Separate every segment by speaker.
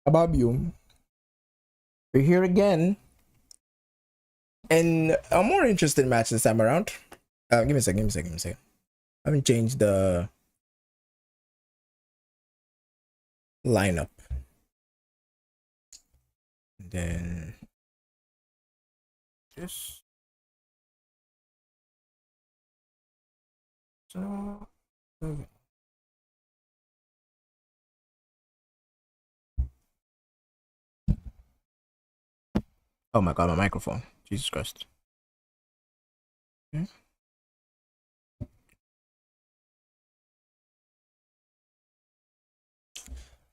Speaker 1: About you, we're here again, and a more interesting match this time around. Give me a second. Give me a second. Give me a second. I haven't changed the lineup. And then just so. Okay. Oh my god, my microphone. Jesus Christ. Okay.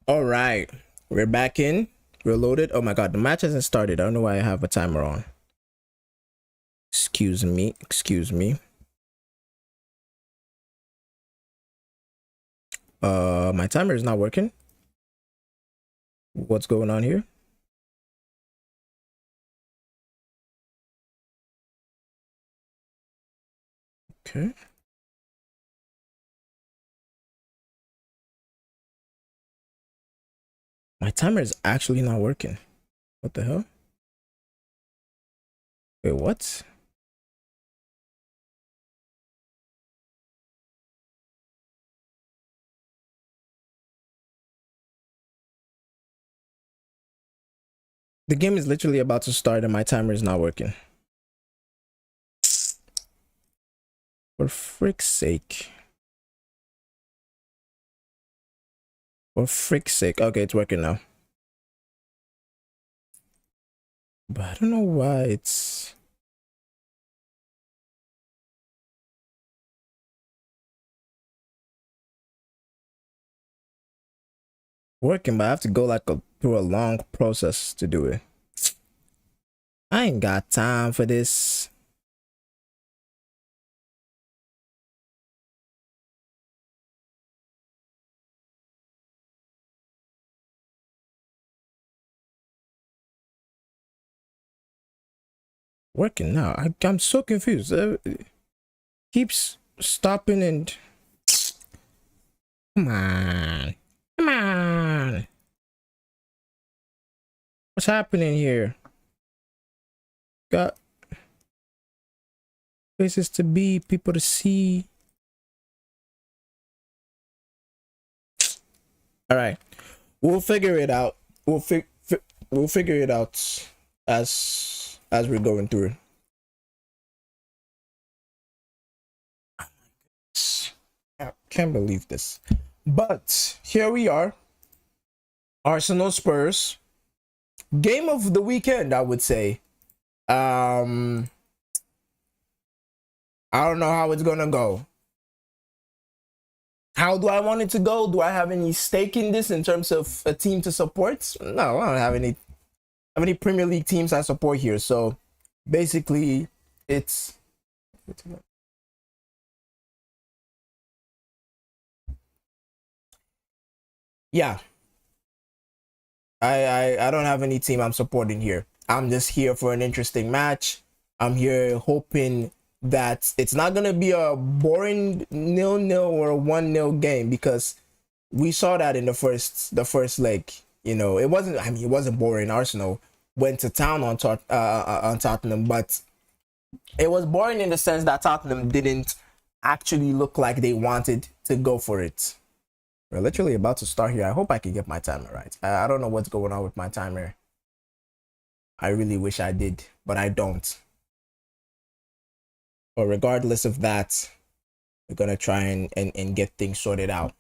Speaker 1: All right, we're back in. We're loaded. Oh my god, the match hasn't started. I don't know why I have a timer on. Excuse me. Excuse me. My timer is not working. What's going on here? Okay. My timer is actually not working. What the hell? Wait, what? The game is literally about to start and my timer is not working. For frick's sake. For frick's sake. Okay, it's working now. But I don't know why it's... working, but I have to go like through a long process to do it. I ain't got time for this. Working now. I'm so confused. Keeps stopping and... Come on. Come on. What's happening here? Got places to be, people to see. All right, we'll figure it out. We'll figure it out as we're going through. I can't believe this, but here we are. Arsenal Spurs game of the weekend, I would say. I don't know how it's gonna go. How do I want it to go? Do I have any stake in this in terms of a team to support? No, I don't have any Premier League teams I support here. So basically, it's yeah. I don't have any team I'm supporting here. I'm just here for an interesting match. I'm here hoping that it's not gonna be a boring 0-0 or a 1-0 game, because we saw that in the first leg. You know, it wasn't. I mean, it wasn't boring. Arsenal went to town on Tottenham, but it was boring in the sense that Tottenham didn't actually look like they wanted to go for it. We're literally about to start here. I hope I can get my timer right. I don't know what's going on with my timer. I really wish I did, but I don't. But regardless of that, we're gonna try and get things sorted out.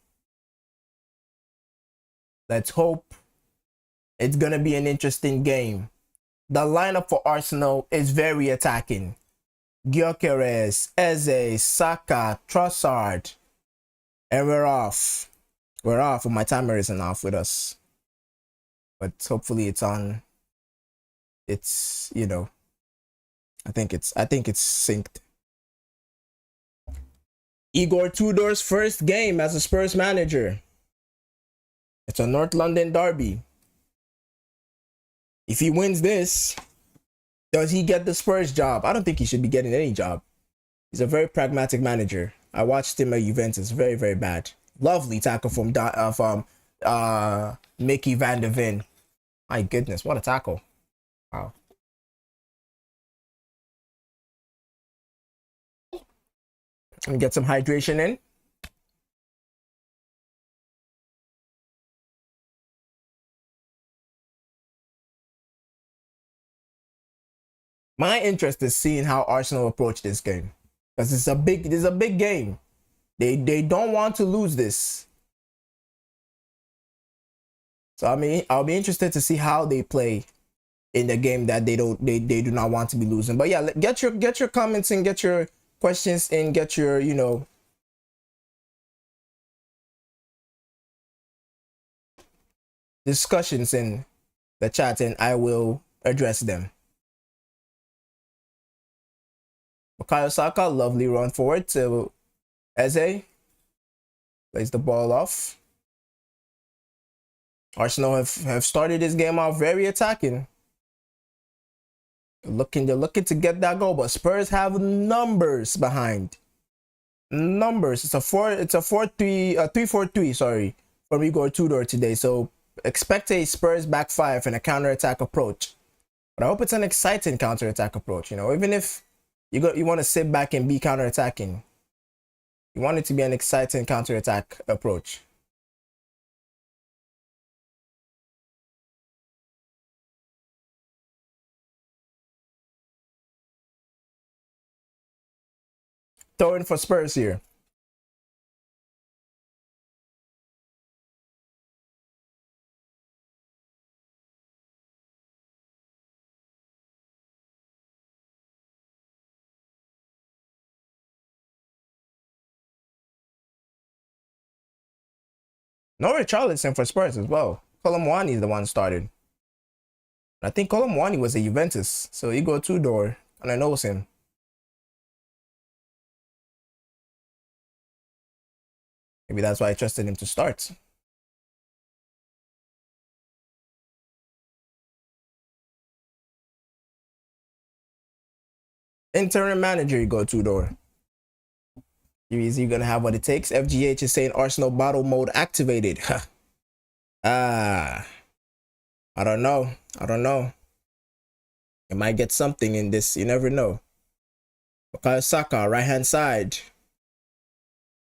Speaker 1: Let's hope it's gonna be an interesting game. The lineup for Arsenal is very attacking. Gyökeres, Eze, Saka, Trossard, and we're off. We're off, and my timer isn't off with us. But hopefully it's on. It's, you know, I think it's synced. Igor Tudor's first game as a Spurs manager. It's a North London derby. If he wins this, does he get the Spurs job? I don't think he should be getting any job. He's a very pragmatic manager. I watched him at Juventus. Very bad. Lovely tackle from Mickey van de Ven. My goodness, what a tackle. Wow. And get some hydration in. My interest is seeing how Arsenal approach this game. Because it's a big game. They don't want to lose this. So I mean, I'll be interested to see how they play in the game that they do not want to be losing. But yeah, get your comments and get your questions in, get your, you know, discussions in the chat, and I will address them. Bukayo Saka, lovely run forward to Eze. Plays the ball off. Arsenal have started this game out very attacking. They're looking to get that goal, but Spurs have numbers behind. Numbers. It's a 3-4-3, sorry, from Igor Tudor today. So expect a Spurs back five and a counter-attack approach. But I hope it's an exciting counter-attack approach. You know, even if you want to sit back and be counter-attacking, you want it to be an exciting counter-attack approach. Throw in for Spurs here. No Richarlison for Spurs as well. Colomwani is the one started. I think Colomwani was a Juventus, so Igor Tudor kind of knows him. Maybe that's why I trusted him to start. Interim manager Igor Tudor. Is he gonna have what it takes? FGH is saying Arsenal battle mode activated. I don't know. It might get something in this. You never know. Bukayo Saka, right hand side.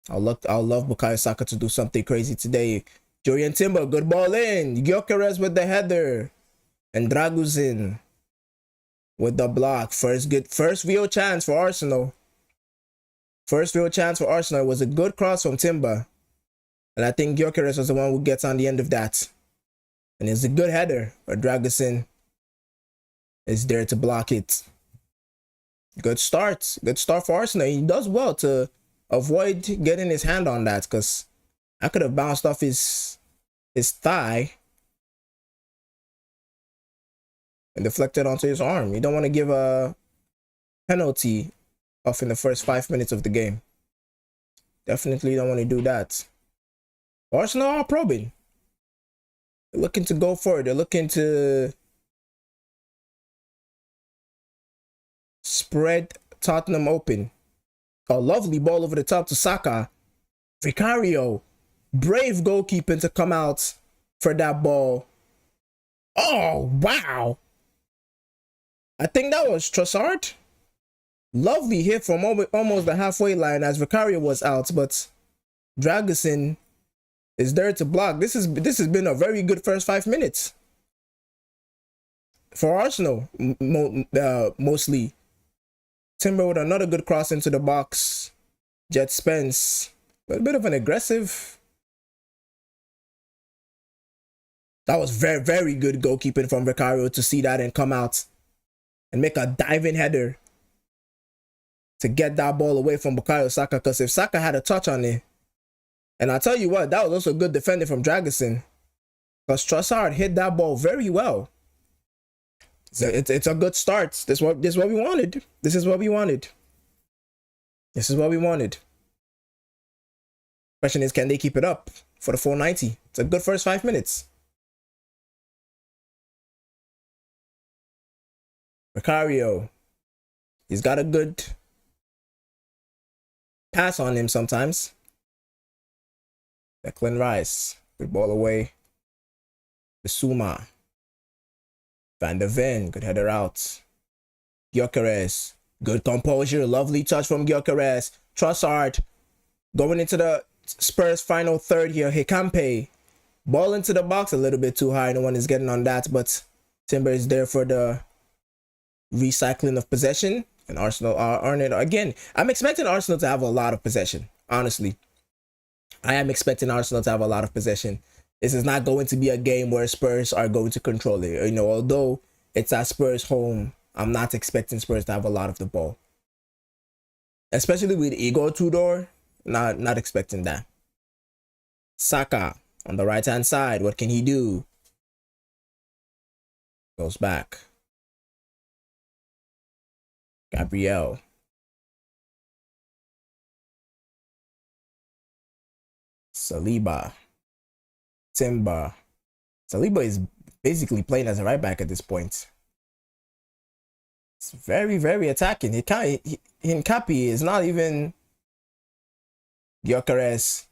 Speaker 1: I'll love Bukayo Saka to do something crazy today. Jurriën Timber, good ball in. Gyökeres with the header. And Dragusin with the block. First real chance for Arsenal. First real chance for Arsenal was a good cross from Timber. And I think Gyökeres was the one who gets on the end of that. And it's a good header, but Dragusin is there to block it. Good start. Good start for Arsenal. He does well to avoid getting his hand on that, because I could have bounced off his thigh and deflected onto his arm. You don't want to give a penalty off in the first 5 minutes of the game. Definitely don't want to do that. Arsenal are probing. They're looking to go forward. They're looking to spread Tottenham open. A lovely ball over the top to Saka. Vicario. Brave goalkeeping to come out for that ball. Oh, wow. I think that was Trossard. Lovely hit from almost the halfway line as Vicario was out, but Dragusin is there to block. This has been a very good first 5 minutes for Arsenal, mostly. Timber with another good cross into the box. Jet Spence, a bit of an aggressive. That was very, very good goalkeeping from Vicario to see that and come out and make a diving header to get that ball away from Bukayo Saka, because if Saka had a touch on it, and I'll tell you what, that was also good defending from Dragusin, because Trossard hit that ball very well. So it's a good start. This is what we wanted. This is what we wanted. This is what we wanted. Question is, can they keep it up for the full 90? It's a good first 5 minutes. Vicario, he's got a good pass on him sometimes. Declan Rice, good ball away. Bissouma. Van de Ven, good header out. Gyökeres, good composure, lovely touch from Gyökeres. Trossard, going into the Spurs final third here. Hikampe, ball into the box a little bit too high. No one is getting on that, but Timber is there for the recycling of possession. And Arsenal are it again. I'm expecting Arsenal to have a lot of possession. Honestly, I am expecting Arsenal to have a lot of possession. This is not going to be a game where Spurs are going to control it. You know, although it's at Spurs home, I'm not expecting Spurs to have a lot of the ball. Especially with Igor Tudor, not expecting that. Saka on the right-hand side, what can he do? Goes back. Gabriel. Saliba. Timber. Saliba is basically playing as a right back at this point. It's very, very attacking. Hincapi is not even. Gyökeres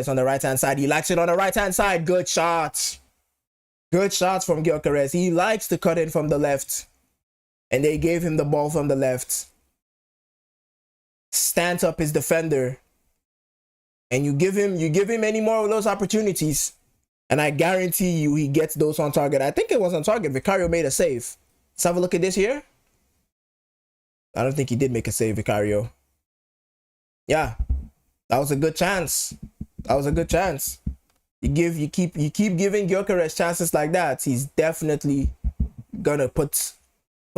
Speaker 1: on the right-hand side. He likes it on the right-hand side. Good shots. Good shots from Gyökeres. He likes to cut in from the left. And they gave him the ball from the left. Stands up his defender. And you give him any more of those opportunities. And I guarantee you he gets those on target. I think it was on target. Vicario made a save. Let's have a look at this here. I don't think he did make a save, Vicario. Yeah. That was a good chance. That was a good chance. You keep giving Gyökeres chances like that. He's definitely gonna put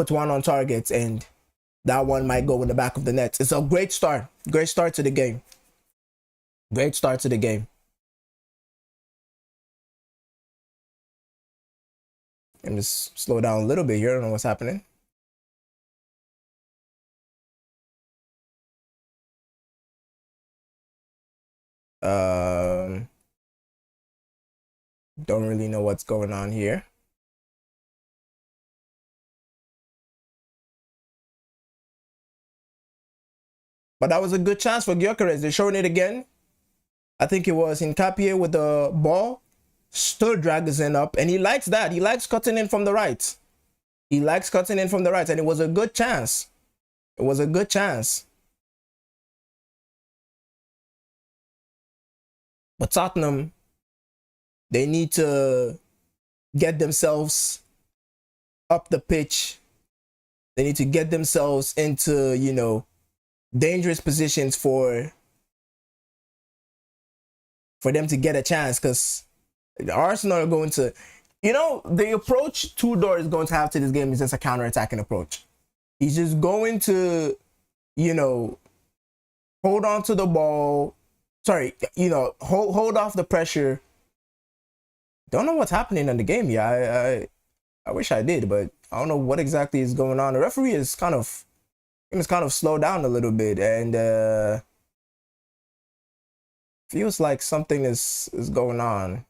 Speaker 1: one on target, and that one might go in the back of the net. It's a great start. Great start to the game. Great start to the game. And just slow down a little bit here. I don't know what's happening. Don't really know what's going on here. But that was a good chance for Gyökeres. They're showing it again. I think it was Hincapié with the ball. Still Dragusin up. And he likes that. He likes cutting in from the right. He likes cutting in from the right. And it was a good chance. It was a good chance. But Tottenham, they need to get themselves up the pitch. They need to get themselves into, you know, dangerous positions for them to get a chance, because Arsenal are going to, you know, the approach Tudor is going to have to this game is just a counter-attacking approach. He's just going to, you know, hold on to the ball. Sorry, you know, hold off the pressure. Don't know what's happening in the game. Yeah, I wish I did, but I don't know what exactly is going on. The referee is kind of slowed down a little bit, and feels like something is going on.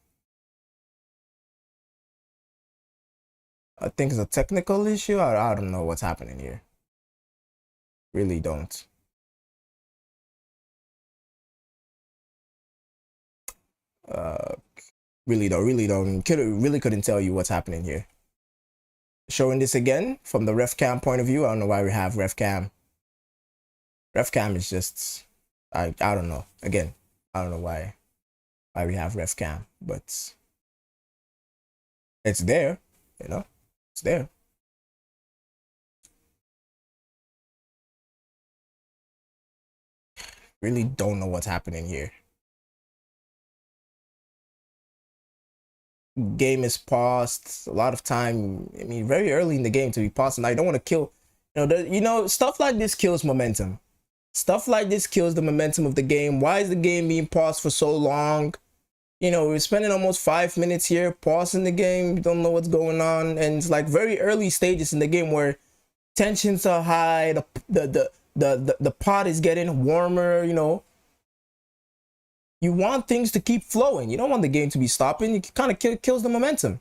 Speaker 1: I think it's a technical issue. I don't know what's happening here. Really don't. Really don't. Really couldn't tell you what's happening here. Showing this again from the ref cam point of view. I don't know why we have ref cam. Ref cam is just, I don't know. Again, I don't know why we have ref cam, but it's there, you know, it's there. Really don't know what's happening here. Game is paused. A lot of time. I mean, very early in the game to be paused, and I don't want to kill. You know, stuff like this kills momentum. Stuff like this kills the momentum of the game. Why is the game being paused for so long? You know, we're spending almost 5 minutes here pausing the game. We don't know what's going on, and it's like very early stages in the game where tensions are high. The pot is getting warmer. You know. You want things to keep flowing. You don't want the game to be stopping. It kind of kills the momentum.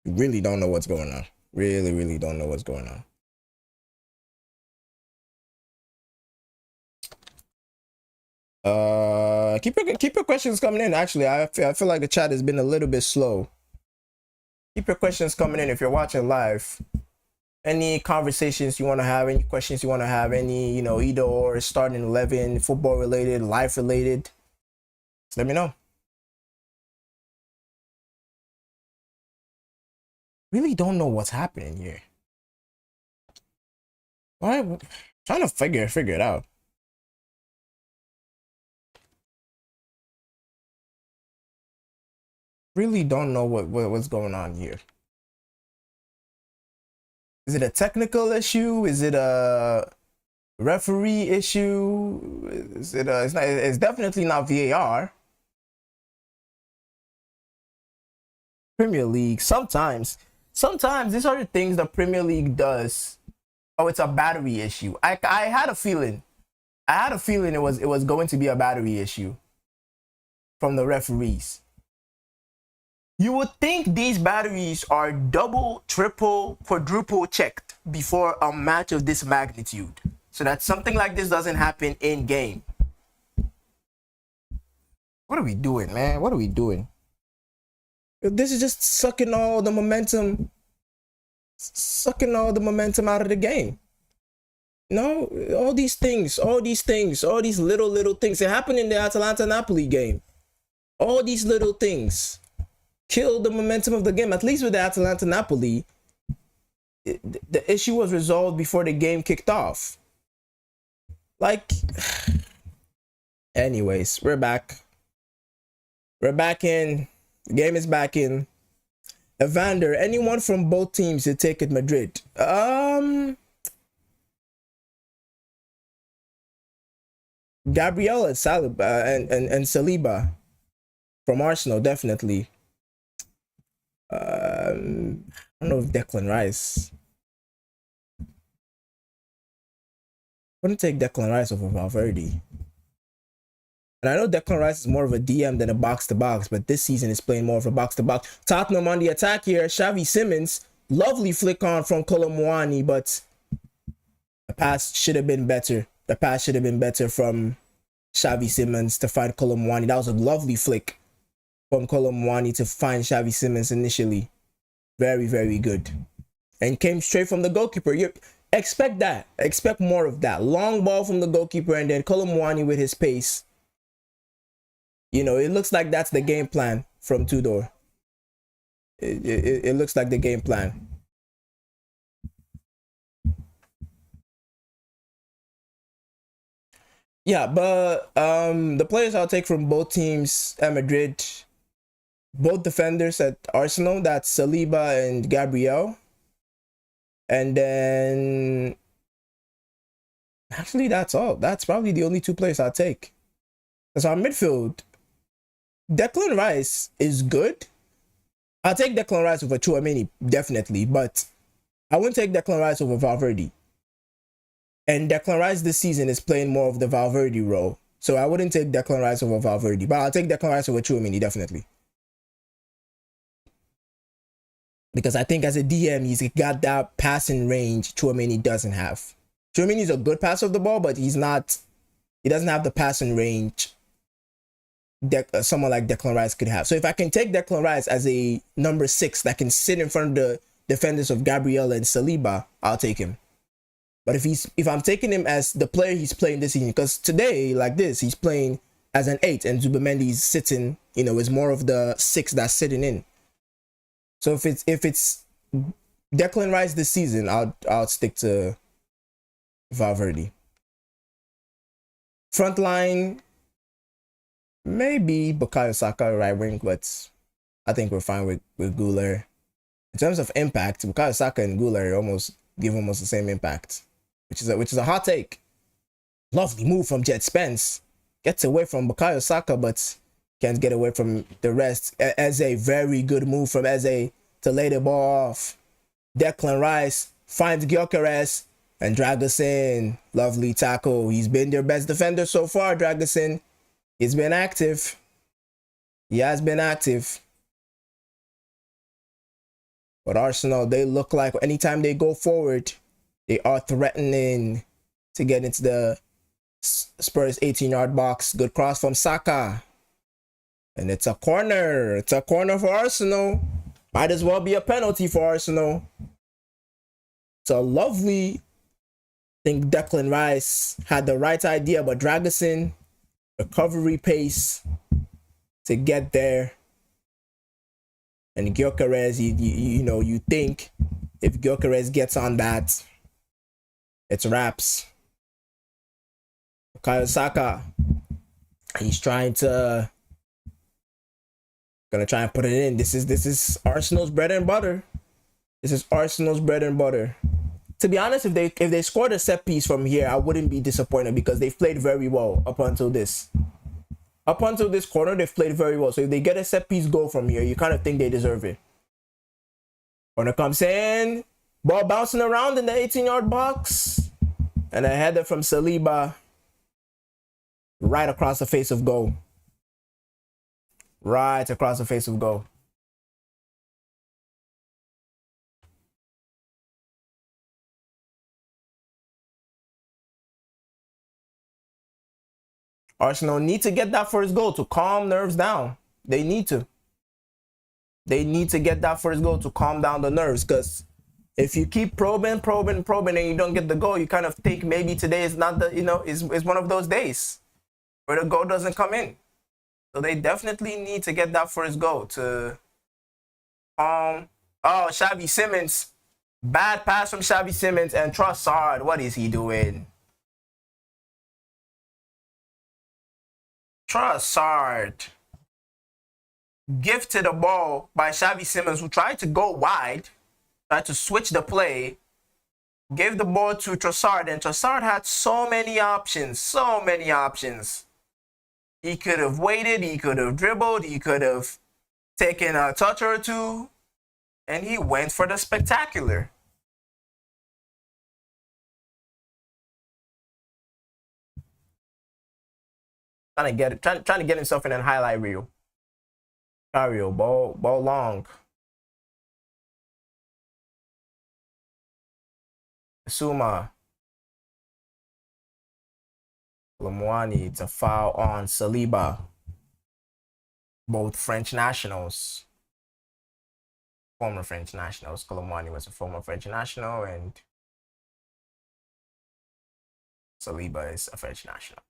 Speaker 1: You really don't know what's going on. Really don't know what's going on. keep your questions coming in. Actually, I feel like the chat has been a little bit slow. Keep your questions coming in if you're watching live. Any conversations you want to have, any questions you want to have, any, you know, either or, starting 11, football related, life related, just let me know. Really don't know what's happening here. Why? Trying to figure it out. Really don't know what's going on here. Is it a technical issue? Is it a referee issue? Is it a, it's definitely not VAR. Premier League, sometimes these are the things the Premier League does. Oh, it's a battery issue. I had a feeling. It was going to be a battery issue from the referees. You would think these batteries are double, triple, quadruple checked before a match of this magnitude, so that something like this doesn't happen in game. What are we doing, man? What are we doing? This is just sucking all the momentum out of the game. No, all these little things. It happened in the Atalanta-Napoli game. All these little things kill the momentum of the game. At least with the Atalanta-Napoli, the issue was resolved before the game kicked off. Like, anyways, we're back. We're back in. The game is back in. Evander, anyone from both teams to take at Madrid? Gabriel and Saliba and Saliba from Arsenal, definitely. I don't know if Declan Rice. Wouldn't take Declan Rice over Valverde. And I know Declan Rice is more of a DM than a box-to-box, but this season is playing more of a box-to-box. Tottenham on the attack here. Xavi Simons. Lovely flick on from Kolo Muani, but the pass should have been better. The pass should have been better from Xavi Simons to find Kolo Muani. That was a lovely flick from Kolo Muani to find Xavi Simons initially. Very, very good. And came straight from the goalkeeper. You expect that. Expect more of that. Long ball from the goalkeeper, and then Kolo Muani with his pace. You know, it looks like that's the game plan from Tudor. It looks like the game plan. Yeah, but the players I'll take from both teams at Madrid, both defenders at Arsenal, that's Saliba and Gabriel. And then actually that's all. That's probably the only two players I'll take. Because our midfield, Declan Rice is good. I'll take Declan Rice over Tchouaméni, definitely, but I wouldn't take Declan Rice over Valverde. And Declan Rice this season is playing more of the Valverde role. So I wouldn't take Declan Rice over Valverde, but I'll take Declan Rice over Tchouaméni, definitely. Because I think as a DM, he's got that passing range Tchouaméni doesn't have. Tchouaméni's a good passer of the ball, but he doesn't have the passing range someone like Declan Rice could have. So if I can take Declan Rice as a number 6 that can sit in front of the defenders of Gabriel and Saliba, I'll take him. But if I'm taking him as the player he's playing this season, because today, like this, he's playing as an 8 and Zubimendi's sitting, you know, is more of the 6 that's sitting in. So if it's Declan Rice this season, I'll stick to Valverde. Front line, maybe Bukayo Saka right wing, but I think we're fine with Güler. In terms of impact, Bukayo Saka and Güler give almost the same impact, which is a hot take. Lovely move from Jet Spence. Gets away from Bukayo Saka, but can't get away from the rest. Eze, very good move from Eze to lay the ball off. Declan Rice finds Gyökeres and Dragusin. Lovely tackle. He's been their best defender so far, Dragusin. He's been active. He has been active. But Arsenal, they look like anytime they go forward, they are threatening to get into the Spurs 18-yard box. Good cross from Saka. And it's a corner. It's a corner for Arsenal. Might as well be a penalty for Arsenal. It's a lovely. I think Declan Rice had the right idea, but Dragusin, recovery pace to get there. And Gyökeres, you think if Gyökeres gets on that, it's wraps. Bukayo Saka, he's gonna try and put it in. This is Arsenal's bread and butter. This is Arsenal's bread and butter. To be honest, if they scored a set piece from here, I wouldn't be disappointed because they've played very well up until this. Up until this corner, they've played very well. So if they get a set piece goal from here, you kind of think they deserve it. Corner comes in. Ball bouncing around in the 18-yard box. And a header from Saliba right across the face of goal. Right across the face of goal. Arsenal need to get that first goal to calm nerves down. They need to. They need to get that first goal to calm down the nerves, because if you keep probing, and you don't get the goal, you kind of think maybe today is not the, is one of those days where the goal doesn't come in. So they definitely need to get that first goal to oh, Xavi Simons. Bad pass from Xavi Simons, and Trossard, what is he doing? Trossard gifted a ball by Xavi Simons, who tried to go wide, tried to switch the play, gave the ball to Trossard, and Trossard had so many options. He could have waited, he could have dribbled, he could have taken a touch or two, and he went for the spectacular. Trying to get himself in a highlight reel. Cario, ball long. Suma. Lamouani, it's a foul on Saliba. Both French nationals. Former French nationals. Lamouani was a former French national, and Saliba is a French national.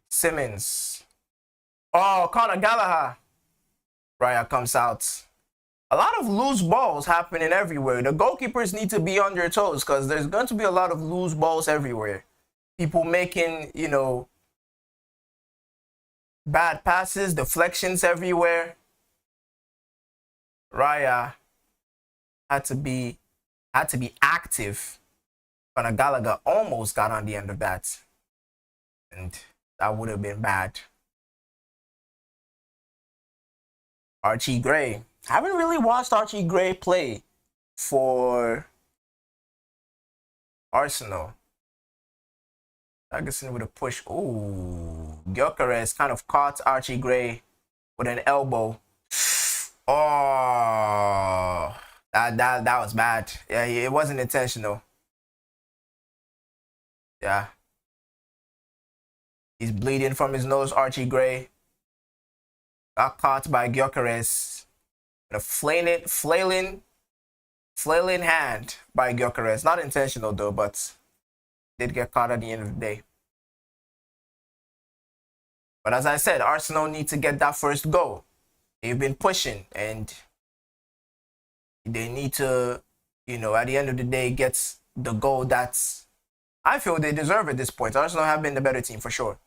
Speaker 1: Simmons. Oh, Conor Gallagher. Raya comes out. A lot of loose balls happening everywhere. The goalkeepers need to be on their toes, because there's going to be a lot of loose balls everywhere. People making, bad passes, deflections everywhere. Raya had to be active. Conor Gallagher almost got on the end of that, and that would have been bad. Archie Gray. I haven't really watched Archie Gray play for Arsenal. Ferguson with a push. Ooh. Gyökeres kind of caught Archie Gray with an elbow. Oh. That was bad. Yeah, it wasn't intentional. Yeah. He's bleeding from his nose, Archie Gray. Got caught by Gyökeres. A flailing hand by Gyökeres. Not intentional though, but did get caught at the end of the day. But as I said, Arsenal need to get that first goal. They've been pushing, and they need to, at the end of the day, get the goal that's, I feel they deserve at this point. Arsenal have been the better team for sure.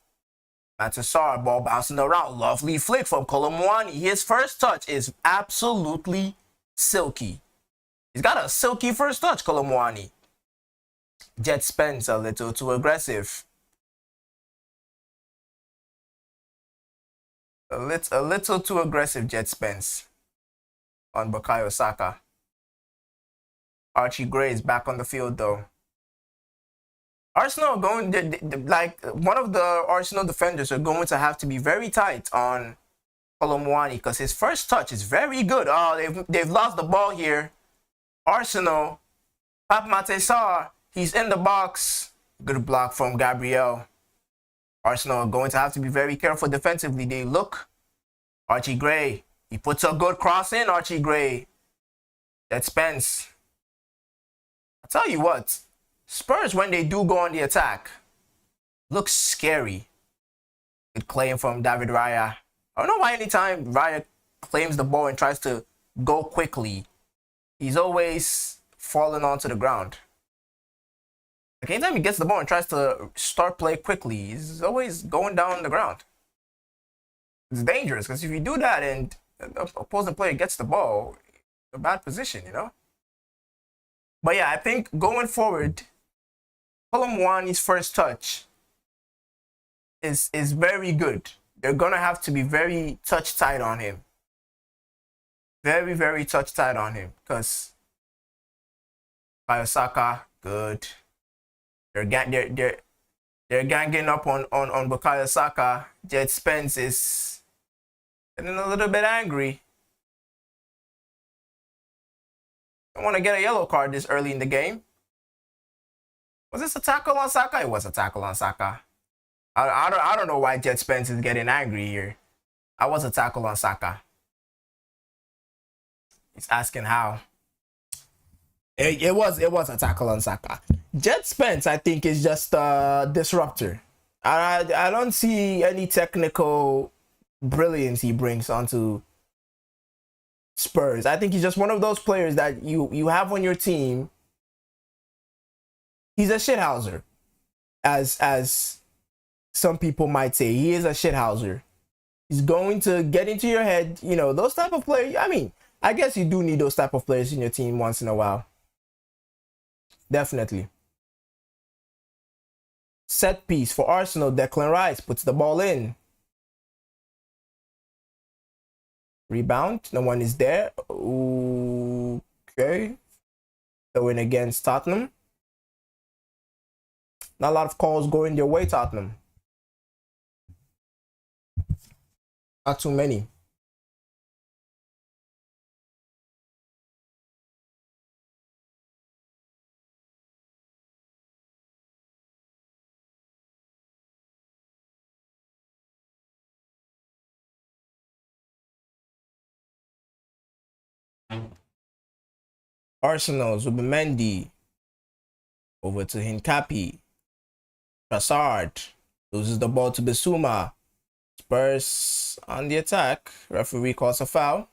Speaker 1: Matasar, ball bouncing around. Lovely flick from Lamouani. His first touch is absolutely silky. He's got a silky first touch, Lamouani. Jet Spence a little too aggressive. A little too aggressive, Jet Spence, on Bukayo Saka. Archie Gray is back on the field though. Arsenal going like one of the Arsenal defenders are going to have to be very tight on Colomwani because his first touch is very good. Oh, they've lost the ball here. Arsenal, Pape Matar, he's in the box. Good block from Gabriel. Arsenal are going to have to be very careful defensively. They look. Archie Gray, he puts a good cross in. Archie Gray. That's Spence. I tell you what, Spurs when they do go on the attack, looks scary. Good claim from David Raya. I don't know why anytime Raya claims the ball and tries to go quickly, he's always falling onto the ground. Like anytime he gets the ball and tries to start play quickly, he's always going down the ground. It's dangerous because if you do that and the opposing player gets the ball, a bad position, you know? But yeah, I think going forward, Colomwani's first touch is very good. They're gonna have to be very touch tight on him. Very, very touch tight on him. Because Bukayo good. They're ganging up on Bukayo Saka. Jed Spence is getting a little bit angry. I want to get a yellow card this early in the game. Was this a tackle on Saka? It was a tackle on Saka. I don't know why Jed Spence is getting angry here. I was a tackle on Saka. He's asking how. It was a tackle on Saka. Jed Spence, I think, is just a disruptor. I don't see any technical brilliance he brings onto Spurs. I think he's just one of those players that you have on your team. He's a shithouser, as some people might say. He is a shithouser. He's going to get into your head. You know, those type of players. I mean, I guess you do need those type of players in your team once in a while. Definitely. Set piece for Arsenal. Declan Rice puts the ball in. Rebound. No one is there. Okay. The win against Tottenham. Not a lot of calls going their way, Tottenham. Not too many. Arsenal, Zubimendi. Over to Hincapi. Trossard loses the ball to Bissouma. Spurs on the attack. Referee calls a foul.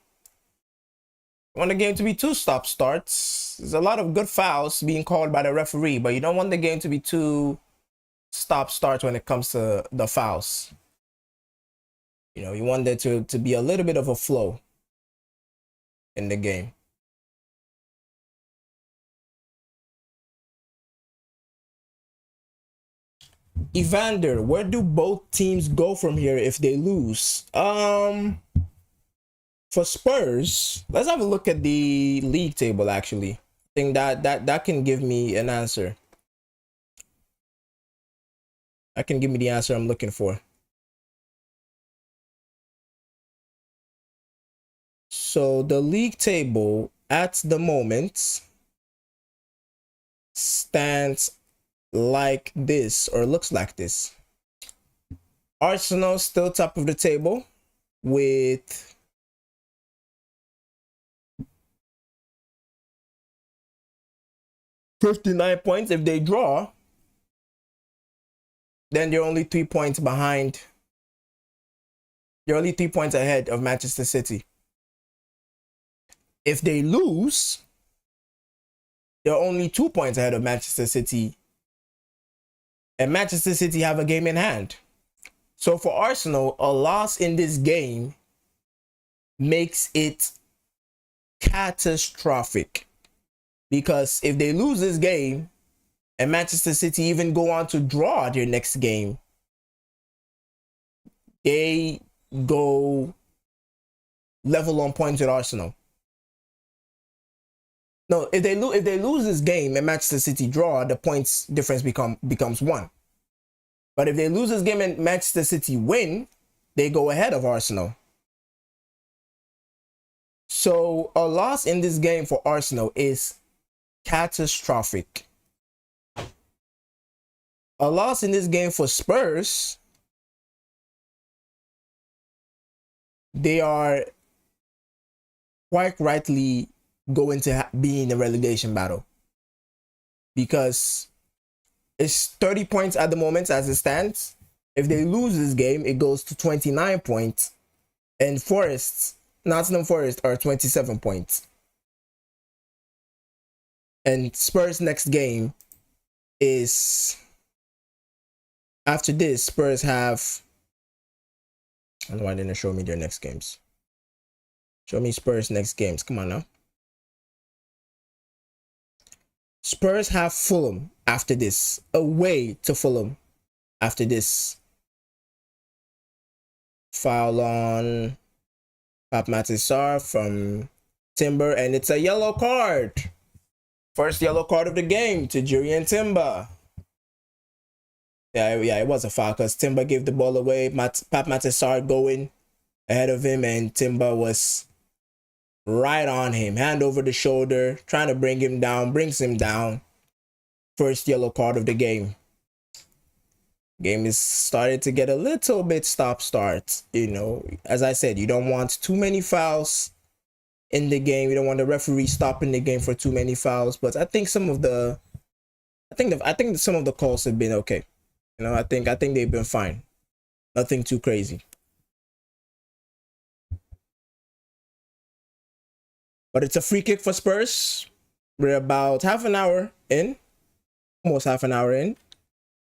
Speaker 1: You want the game to be 2 stop starts. There's a lot of good fouls being called by the referee, but you don't want the game to be 2 stop starts when it comes to the fouls. You know, you want there to be a little bit of a flow in the game. Evander, where do both teams go from here if they lose? For Spurs, let's have a look at the league table actually. I think that can give me an answer. That can give me the answer I'm looking for. So the league table at the moment stands like this, or looks like this. Arsenal still top of the table with 59 points. If they draw, then they're only 3 points behind. They're only 3 points ahead of Manchester City. If they lose, they're only 2 points ahead of Manchester City. And Manchester City have a game in hand. So for Arsenal, a loss in this game makes it catastrophic. Because if they lose this game and Manchester City even go on to draw their next game, they go level on points with Arsenal. No, if they lose this game and Manchester City draw, the points difference becomes 1. But if they lose this game and Manchester City win, they go ahead of Arsenal. So a loss in this game for Arsenal is catastrophic. A loss in this game for Spurs, they are quite rightly going to be in the relegation battle, because it's 30 points at the moment as it stands. If they lose this game, it goes to 29 points, and Nottingham Forest are 27 points. And Spurs' next game is, after this, Spurs have, I don't know why they didn't show me their next games. Show me Spurs' next games. Come on now. Spurs have Fulham after this. Away to Fulham after this. Foul on Pape Matar from Timber, and it's a yellow card. First yellow card of the game to Jurrien Timber. Yeah, it was a foul because Timber gave the ball away. Pape Matar going ahead of him, and Timber was right on him, hand over the shoulder, trying to bring him down, brings him down. First yellow card of the game. Game is started to get a little bit stop-start. You know, as I said, you don't want too many fouls in the game. You don't want the referee stopping the game for too many fouls. But I think some of the, I think some of the calls have been okay. You know, I think they've been fine. Nothing too crazy. But it's a free kick for Spurs. We're about half an hour in. Almost half an hour in.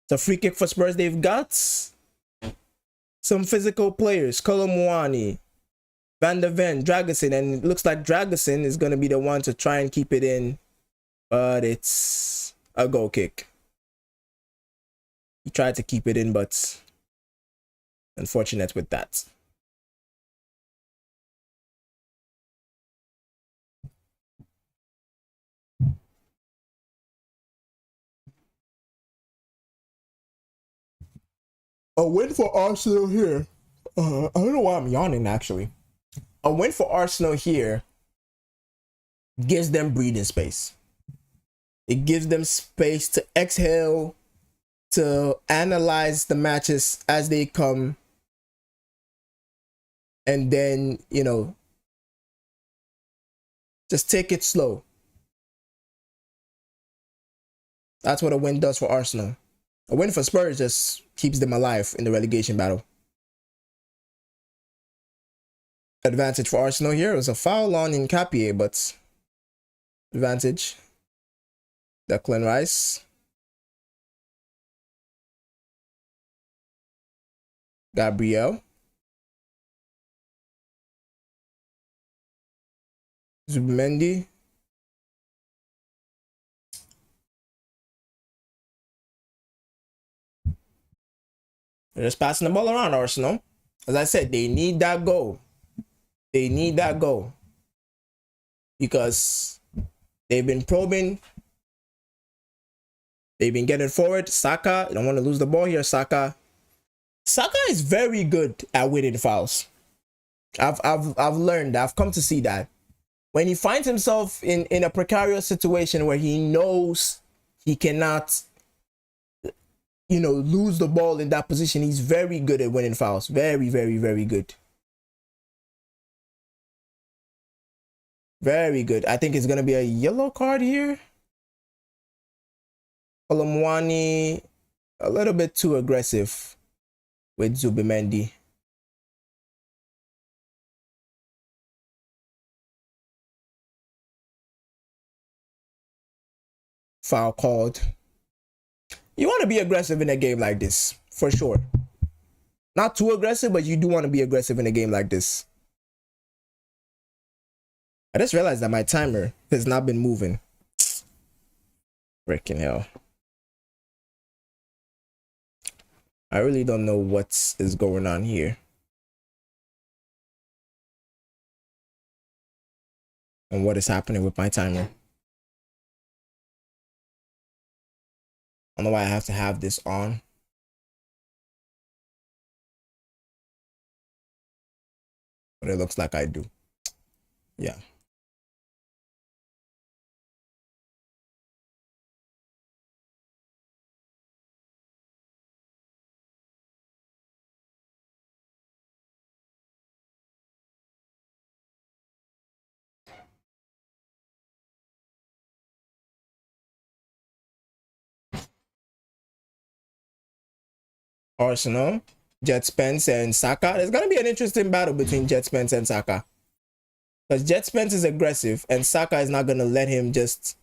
Speaker 1: It's a free kick for Spurs. They've got some physical players. Colomwani, Van der Ven, Dragusin. And it looks like Dragusin is going to be the one to try and keep it in. But it's a goal kick. He tried to keep it in, but unfortunate with that. A win for Arsenal here. I don't know why I'm yawning, actually. A win for Arsenal here gives them breathing space. It gives them space to exhale, to analyze the matches as they come, and then, you know, just take it slow. That's what a win does for Arsenal. A win for Spurs just keeps them alive in the relegation battle. Advantage for Arsenal here. It was a foul on Nkapie, but advantage. Declan Rice. Gabriel. Zubimendi. They're just passing the ball around, Arsenal. As I said, they need that goal. They need that goal. Because they've been probing. They've been getting forward. Saka, you don't want to lose the ball here, Saka. Saka is very good at winning fouls. I've learned, I've come to see that. When he finds himself in a precarious situation where he knows he cannot, you know, lose the ball in that position, he's very good at winning fouls. Very, very, very good. Very good. I think it's going to be a yellow card here. Colomwani, a little bit too aggressive with Zubimendi. Foul called. You want to be aggressive in a game like this, for sure. Not too aggressive, but you do want to be aggressive in a game like this. I just realized that my timer has not been moving. Freaking hell. I really don't know what is going on here. And what is happening with my timer. I don't know why I have to have this on. But it looks like I do. Yeah. Arsenal, Jet Spence, and Saka. There's gonna be an interesting battle between Jet Spence and Saka. Because Jet Spence is aggressive, and Saka is not gonna let him just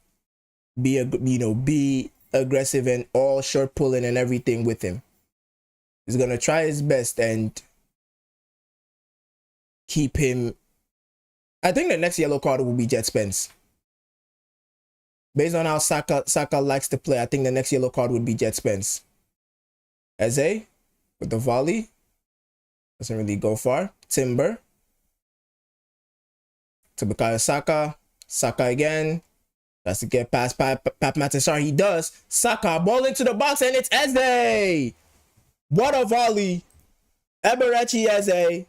Speaker 1: be aggressive and all short pulling and everything with him. He's gonna try his best and keep him. I think the next yellow card will be Jet Spence. Based on how Saka likes to play, I think the next yellow card would be Jet Spence. Eze with the volley. Doesn't really go far. Timber. To Bukayo Saka. Saka again. Has to get past Pap Matasar. He does. Saka ball into the box and it's Eze. What a volley. Eberechi Eze.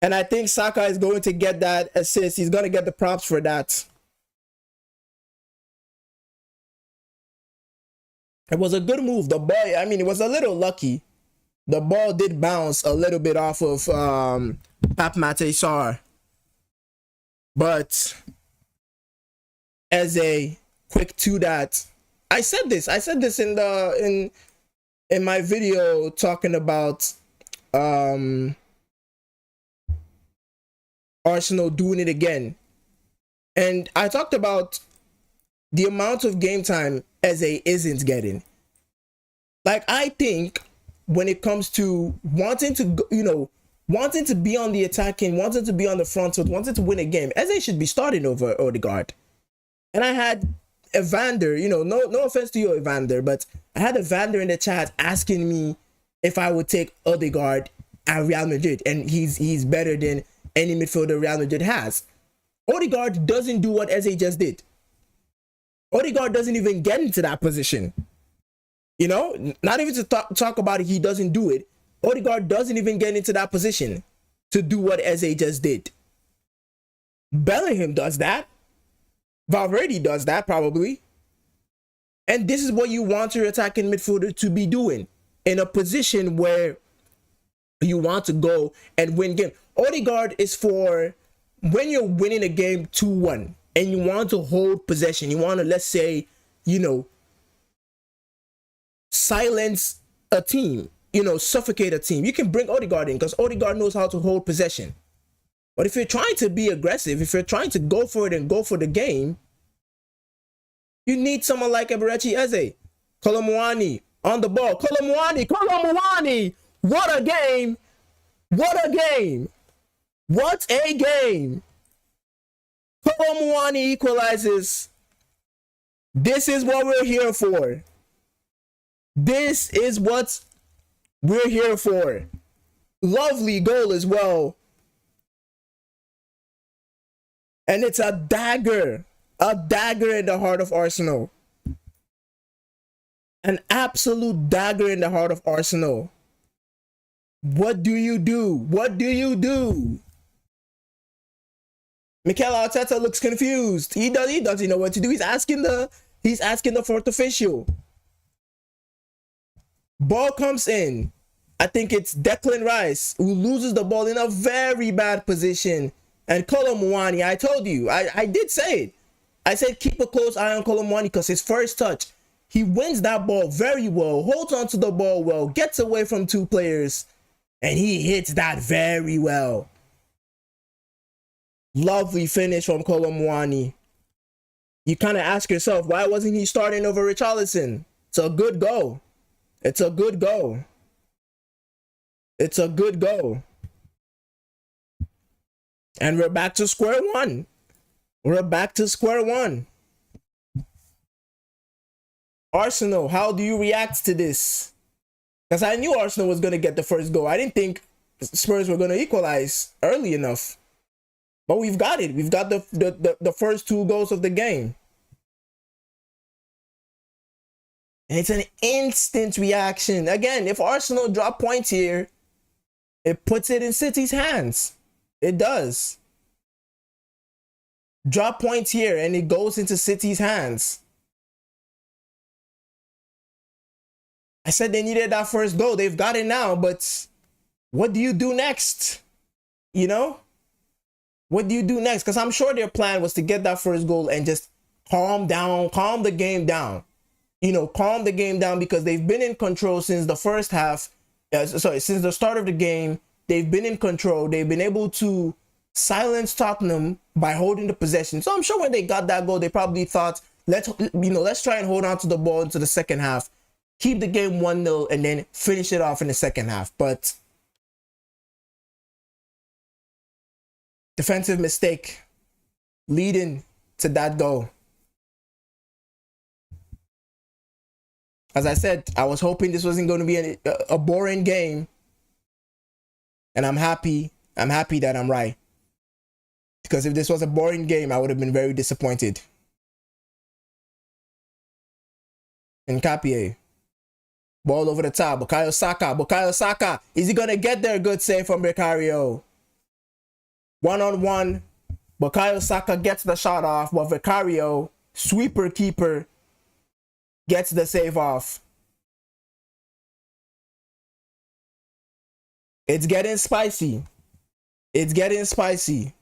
Speaker 1: And I think Saka is going to get that assist. He's going to get the props for that. It was a good move. The ball, I mean, it was a little lucky. The ball did bounce a little bit off of Pap Matasar. But as a quick to that, I said this in my video talking about Arsenal doing it again. And I talked about the amount of game time Eze isn't getting. Like, I think when it comes to wanting to, wanting to be on the attacking, wanting to be on the front foot, wanting to win a game, Eze should be starting over Odegaard. And I had Evander, no offense to you, Evander, but I had Evander in the chat asking me if I would take Odegaard at Real Madrid, and he's better than any midfielder Real Madrid has. Odegaard doesn't do what Eze just did. Odegaard doesn't even get into that position. Not even to talk about it, he doesn't do it. Odegaard doesn't even get into that position to do what Eze just did. Bellingham does that. Valverde does that probably. And this is what you want your attacking midfielder to be doing in a position where you want to go and win game. Odegaard is for when you're winning a game 2-1 and you want to hold possession. You want to, let's say, silence a team, suffocate a team. You can bring Odegaard in because Odegaard knows how to hold possession. But if you're trying to be aggressive, if you're trying to go for it and go for the game, you need someone like Eberechi Eze. Kolo Muani on the ball. Kolo Muani! What a game! What a game! What a game! Kolo Muani equalizes. This is what we're here for. This is what we're here for. Lovely goal as well. And it's a dagger in the heart of Arsenal. An absolute dagger in the heart of Arsenal. What do you do? What do you do? Mikel Arteta looks confused. He doesn't know what to do. He's asking the fourth official. Ball comes in. I think it's Declan Rice who loses the ball in a very bad position. And Kolo Muani, I told you, I did say it. I said keep a close eye on Kolo Muani because his first touch, he wins that ball very well, holds on to the ball well, gets away from two players, and he hits that very well. Lovely finish from Kolo Muani. You kind of ask yourself, why wasn't he starting over Richarlison? It's a good goal. It's a good goal. It's a good goal. And we're back to square one. We're back to square one. Arsenal, how do you react to this? Because I knew Arsenal was going to get the first goal. I didn't think Spurs were going to equalize early enough. But we've got it. We've got the first two goals of the game. And it's an instant reaction. Again, if Arsenal drop points here, it puts it in City's hands. It does. Drop points here and it goes into City's hands. I said they needed that first goal. They've got it now, but what do you do next? You know? What do you do next? Because I'm sure their plan was to get that first goal and just calm down, calm the game down. You know, calm the game down because they've been in control since the first half. Since the start of the game, they've been in control. They've been able to silence Tottenham by holding the possession. So I'm sure when they got that goal, they probably thought, let's try and hold on to the ball into the second half, keep the game 1-0, and then finish it off in the second half. But defensive mistake leading to that goal. As I said, I was hoping this wasn't going to be a boring game. And I'm happy that I'm right. Because if this was a boring game, I would have been very disappointed. Nkapie. Ball over the top. Bukayo Saka. Is he going to get there? Good save from Vicario. One-on-one. Bukayo Saka gets the shot off, but Vicario, sweeper keeper, gets the save off. It's getting spicy. It's getting spicy.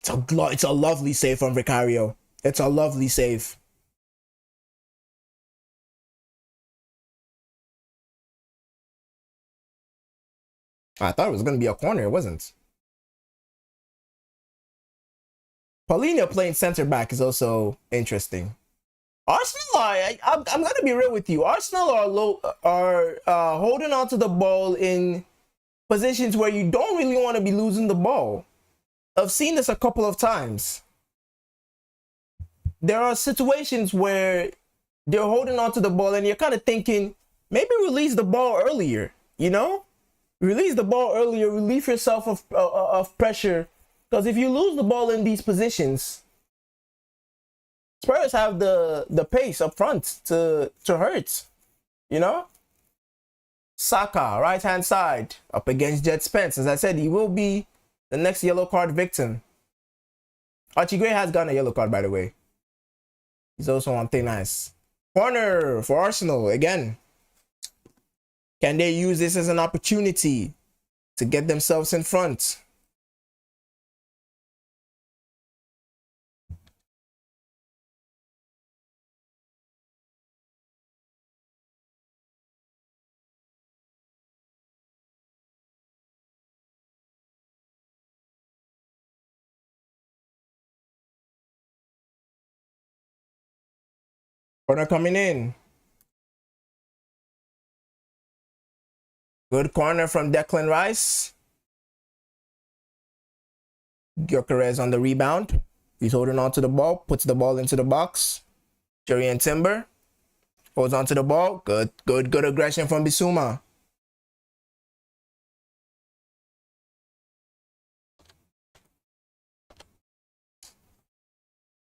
Speaker 1: It's a lovely save from Vicario. It's a lovely save. I thought it was going to be a corner. It wasn't. Paulinho playing center back is also interesting. Arsenal I'm going to be real with you. Arsenal are holding on to the ball in positions where you don't really want to be losing the ball. I've seen this a couple of times. There are situations where they're holding on to the ball and you're kind of thinking, maybe release the ball earlier, you know? Release the ball earlier, relieve yourself of pressure. Because if you lose the ball in these positions, Spurs have the pace up front to hurt, you know? Saka, right-hand side, up against Jet Spence. As I said, he will be the next yellow card victim. Archie Gray has gotten a yellow card, by the way. He's also on thin ice. Corner for Arsenal again. Can they use this as an opportunity to get themselves in front? Corner coming in. Good corner from Declan Rice. Gyökeres on the rebound. He's holding on to the ball, puts the ball into the box. Jurrien Timber holds on to the ball. Good aggression from Bissouma.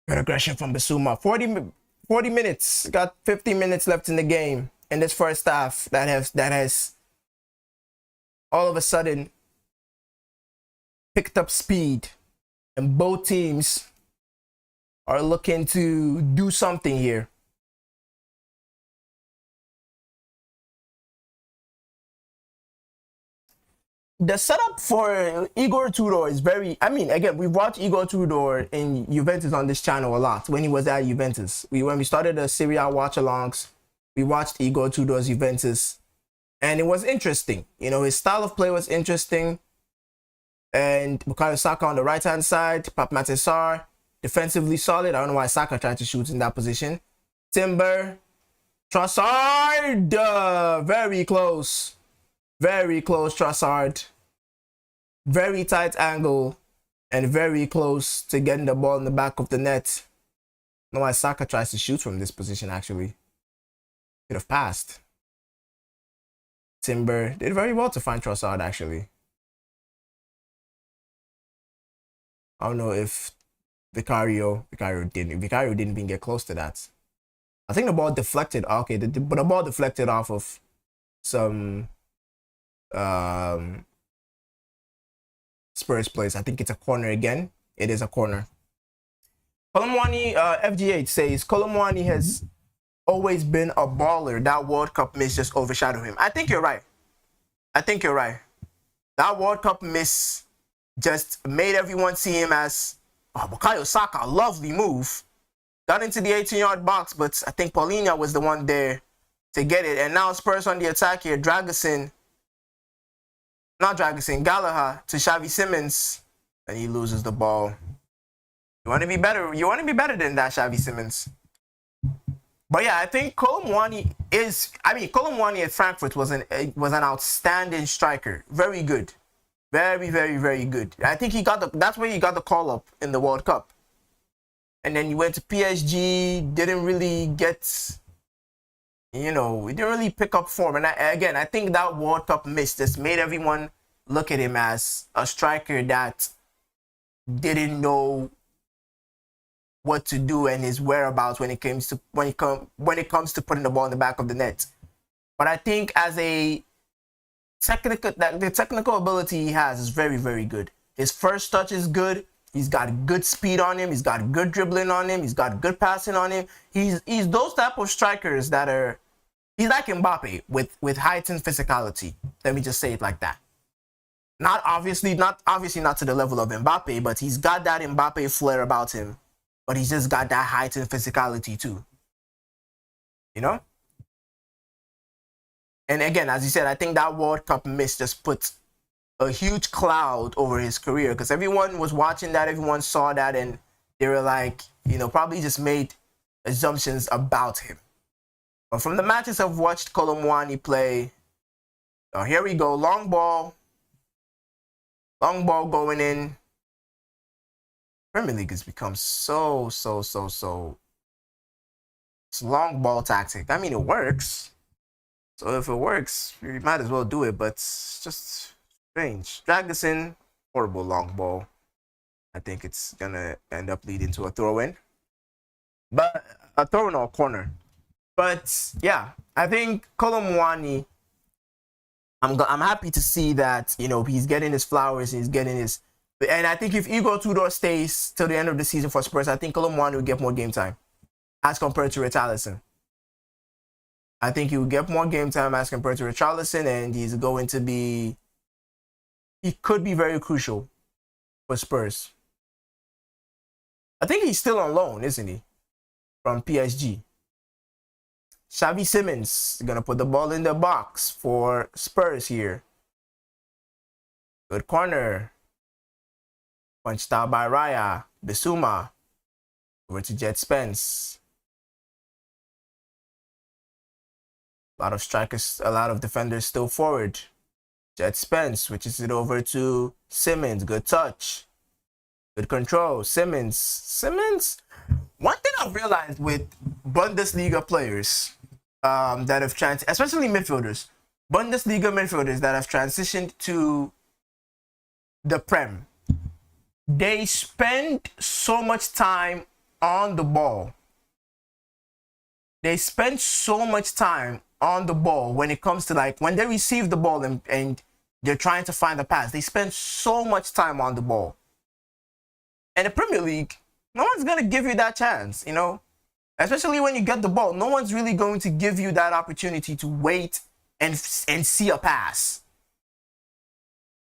Speaker 1: Good aggression from Bissouma. 40 minutes. Got 15 minutes left in the game. In this first half, that has all of a sudden picked up speed. And both teams are looking to do something here. The setup for Igor Tudor is very, again, we've watched Igor Tudor in Juventus on this channel a lot when he was at Juventus. When we started the Serie A watch-alongs, we watched Igor Tudor's Juventus, and it was interesting. You know, his style of play was interesting. And Bukayo Saka on the right-hand side, Pape Matar Sarr, defensively solid. I don't know why Saka tried to shoot in that position. Timber, Trossard, very close. Very close, Trossard. Very tight angle and very close to getting the ball in the back of the net. I don't know why Saka tries to shoot from this position, actually. Could have passed. Timber did very well to find Trossard, actually. I don't know if Vicario didn't even get close to that. I think the ball deflected. Okay, but the ball deflected off of some Spurs plays. I think it's a corner again. It is a corner. Kolomwani FGH says Kolomwani has always been a baller. That World Cup miss just overshadowed him. I think you're right. That World Cup miss just made everyone see him as Bukayo Saka, lovely move. Got into the 18-yard box, but I think Paulinho was the one there to get it. And now Spurs on the attack here. Gallagher to Xavi Simons, and he loses the ball. You want to be better. You want to be better than that, Xavi Simons. But yeah, I think Kolomwani at Frankfurt was an outstanding striker. Very good. Very, very, very good. I think that's where he got the call up in the World Cup. And then he went to PSG, didn't really get, he didn't really pick up form. And I think that World Cup miss just made everyone look at him as a striker that didn't know what to do and his whereabouts when it comes to putting the ball in the back of the net. But I think as the technical ability he has is very, very good. His first touch is good. He's got good speed on him. He's got good dribbling on him. He's got good passing on him. He's those type of strikers that are, he's like Mbappe with heightened physicality. Let me just say it like that. Not obviously not to the level of Mbappe, but he's got that Mbappe flair about him. But he's just got that heightened physicality too. And again, as you said, I think that World Cup miss just put a huge cloud over his career because everyone was watching that, everyone saw that, and they were like, probably just made assumptions about him. But from the matches I've watched Kolomwani play, here we go, long ball going in. Premier League has become so it's long ball tactic. I mean, it works. So if it works, you might as well do it, but it's just strange. Dragusin, horrible long ball. I think it's gonna end up leading to a throw-in. But a throw-in or a corner. But yeah, I think Kolomwani, I'm happy to see that, he's getting his flowers, he's getting his, and I think if Igor Tudor stays till the end of the season for Spurs, I think Kolomwani will get more game time as compared to Richarlison. I think he will get more game time as compared to Richarlison, and he could be very crucial for Spurs. I think he's still on loan, isn't he? From PSG. Xavi Simons is going to put the ball in the box for Spurs here. Good corner. Punched out by Raya. Bissouma. Over to Jet Spence. A lot of defenders still forward. Jet Spence switches it over to Simons. Good touch. Good control. Simons. One thing I've realized with Bundesliga players that have especially midfielders, Bundesliga midfielders that have transitioned to the Prem, they spend so much time on the ball. They spend so much time on the ball when it comes to when they receive the ball and they're trying to find a pass. They spend so much time on the ball. And the Premier League, no one's going to give you that chance, Especially when you get the ball. No one's really going to give you that opportunity to wait and see a pass.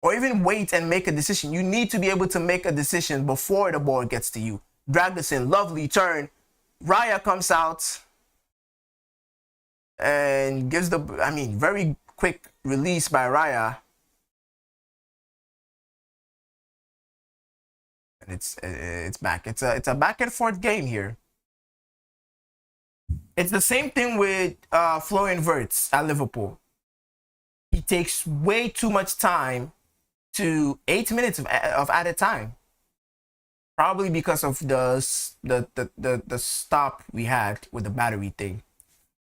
Speaker 1: Or even wait and make a decision. You need to be able to make a decision before the ball gets to you. Dragusin, lovely turn. Raya comes out and gives very quick release by Raya. And it's back. It's a back and forth game here. It's the same thing with Florian Wirtz at Liverpool. He takes way too much time to 8 minutes of added time. Probably because of the stop we had with the battery thing.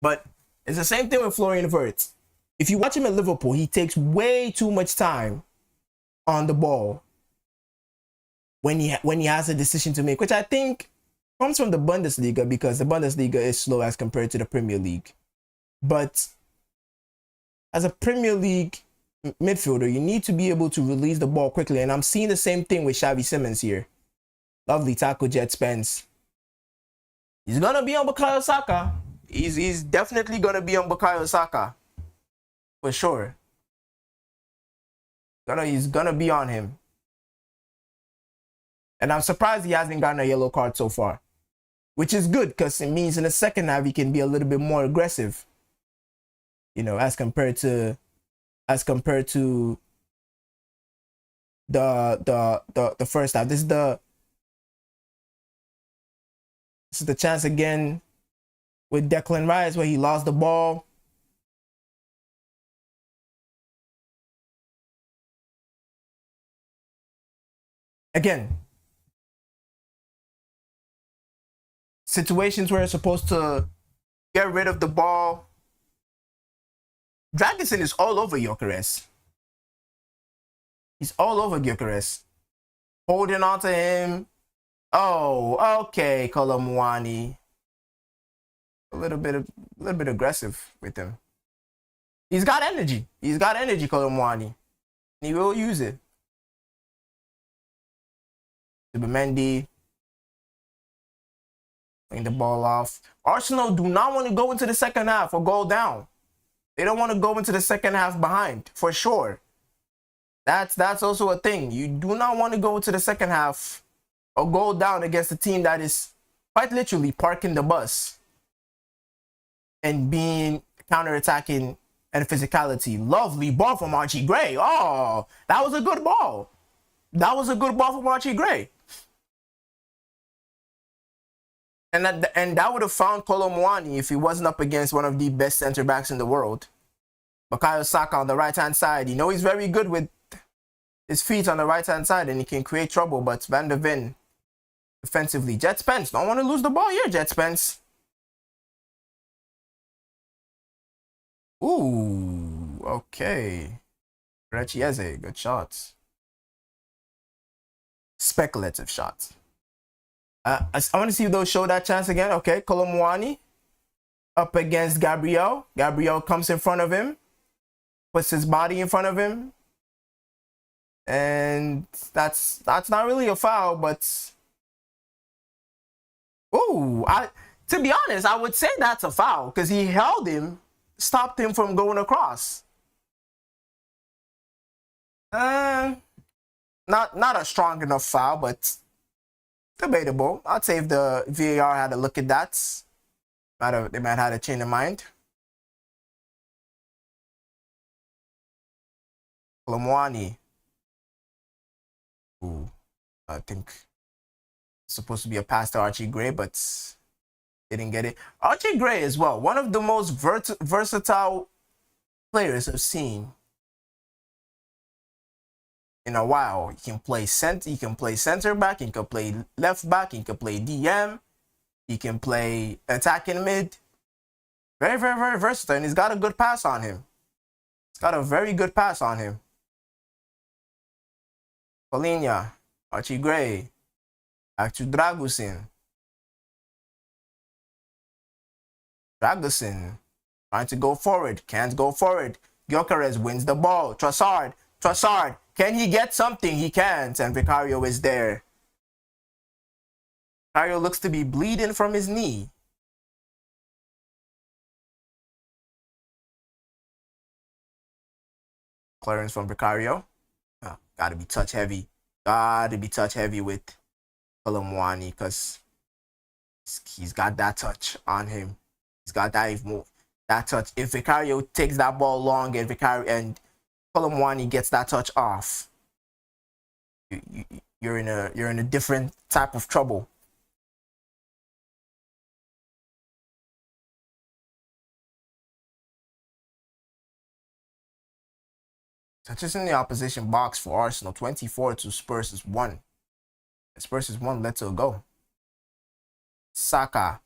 Speaker 1: But it's the same thing with Florian Wirtz. If you watch him at Liverpool, he takes way too much time on the ball. when he has a decision to make, which I think comes from the Bundesliga, because the Bundesliga is slow as compared to the Premier League. But as a Premier League midfielder, you need to be able to release the ball quickly. And I'm seeing the same thing with Xavi Simons here. Lovely tackle, Jet Spence. He's going to be on Bukayo Saka. He's definitely going to be on Bukayo Saka. For sure. He's going to be on him. And I'm surprised he hasn't gotten a yellow card so far. Which is good, because it means in the second half he can be a little bit more aggressive. You know, as compared to the first half. This is the chance again with Declan Rice where he lost the ball. Again, situations where you're supposed to get rid of the ball. Dragusin is all over Gyökeres. He's all over Gyökeres. Holding on to him. Oh, okay, Kolo Muani. A little bit aggressive with him. He's got energy. He's got energy, Kolo Muani. He will use it. Mendy playing the ball off. Arsenal do not want to go into the second half or go down. They don't want to go into the second half behind, for sure. That's also a thing. You do not want to go into the second half or go down against a team that is quite literally parking the bus and being counter-attacking and physicality. Lovely ball from Archie Gray. Oh, that was a good ball. That was a good ball from Archie Gray. And that would have found Kolo Muani if he wasn't up against one of the best center backs in the world. Bukayo Saka on the right-hand side. You know he's very good with his feet on the right-hand side and he can create trouble, but Van der Ven defensively. Jet Spence, don't want to lose the ball here, Jet Spence. Ooh, okay. Rechieze, good shots. Speculative shots. I want to see if they'll show that chance again. Okay, Kolo Muani up against Gabriel. Gabriel comes in front of him, puts his body in front of him, and that's not really a foul, but ooh, to be honest, I would say that's a foul because he held him, stopped him from going across. Not a strong enough foul, but debatable. I'd say if the VAR had a look at that, they might have to change their mind. Kolo Muani. Ooh, I think it's supposed to be a pass to Archie Gray, but didn't get it. Archie Gray as well, one of the most versatile players I've seen in a while. He can play center back, he can play left back, he can play DM, he can play attacking mid. Very, very, very versatile, and he's got a good pass on him. He's got a very good pass on him. Polinia, Archie Gray, back to Dragusin. Dragusin trying to go forward, can't go forward. Gyökeres wins the ball. Trossard, can he get something? He can't, and Vicario is there. Vicario looks to be bleeding from his knee. Clearance from Vicario. Oh, gotta be touch heavy. Gotta be touch heavy with Kolo Muani because he's got that touch on him. He's got that touch. If Vicario takes that ball long and Kolo Muani gets that touch off, you're in a different type of trouble. Touches in the opposition box for Arsenal. 24 to Spurs' 1. Spurs' 1 led to a goal. Saka,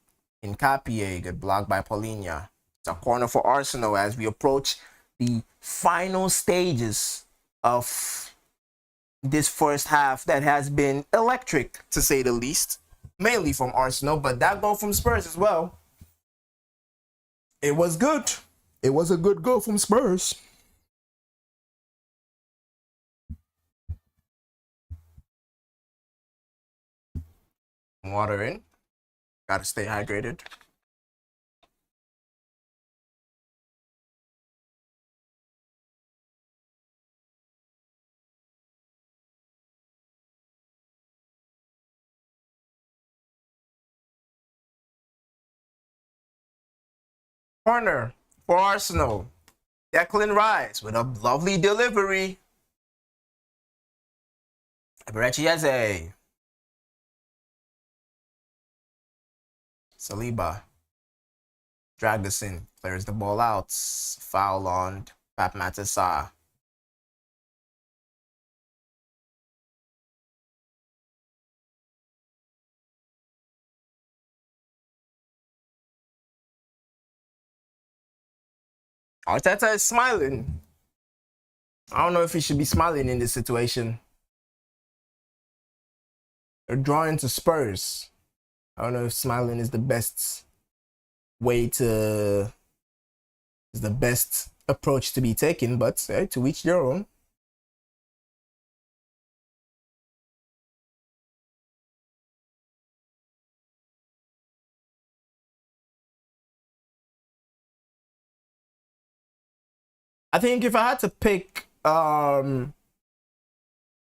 Speaker 1: Nkapie, good block by Polinia. It's a corner for Arsenal as we approach the final stages of this first half that has been electric, to say the least, mainly from Arsenal, but that goal from Spurs as well. It was good. It was a good goal from Spurs. Water in. Gotta stay hydrated. Corner for Arsenal. Declan Rice with a lovely delivery. Eberechi Saliba. Dragusin clears the ball out. Foul on Pap Matassa. Arteta is smiling. I don't know if he should be smiling in this situation. They're drawing to Spurs. I don't know if smiling is the best way to, is the best approach to be taken, but to each their own. I think if I had to pick man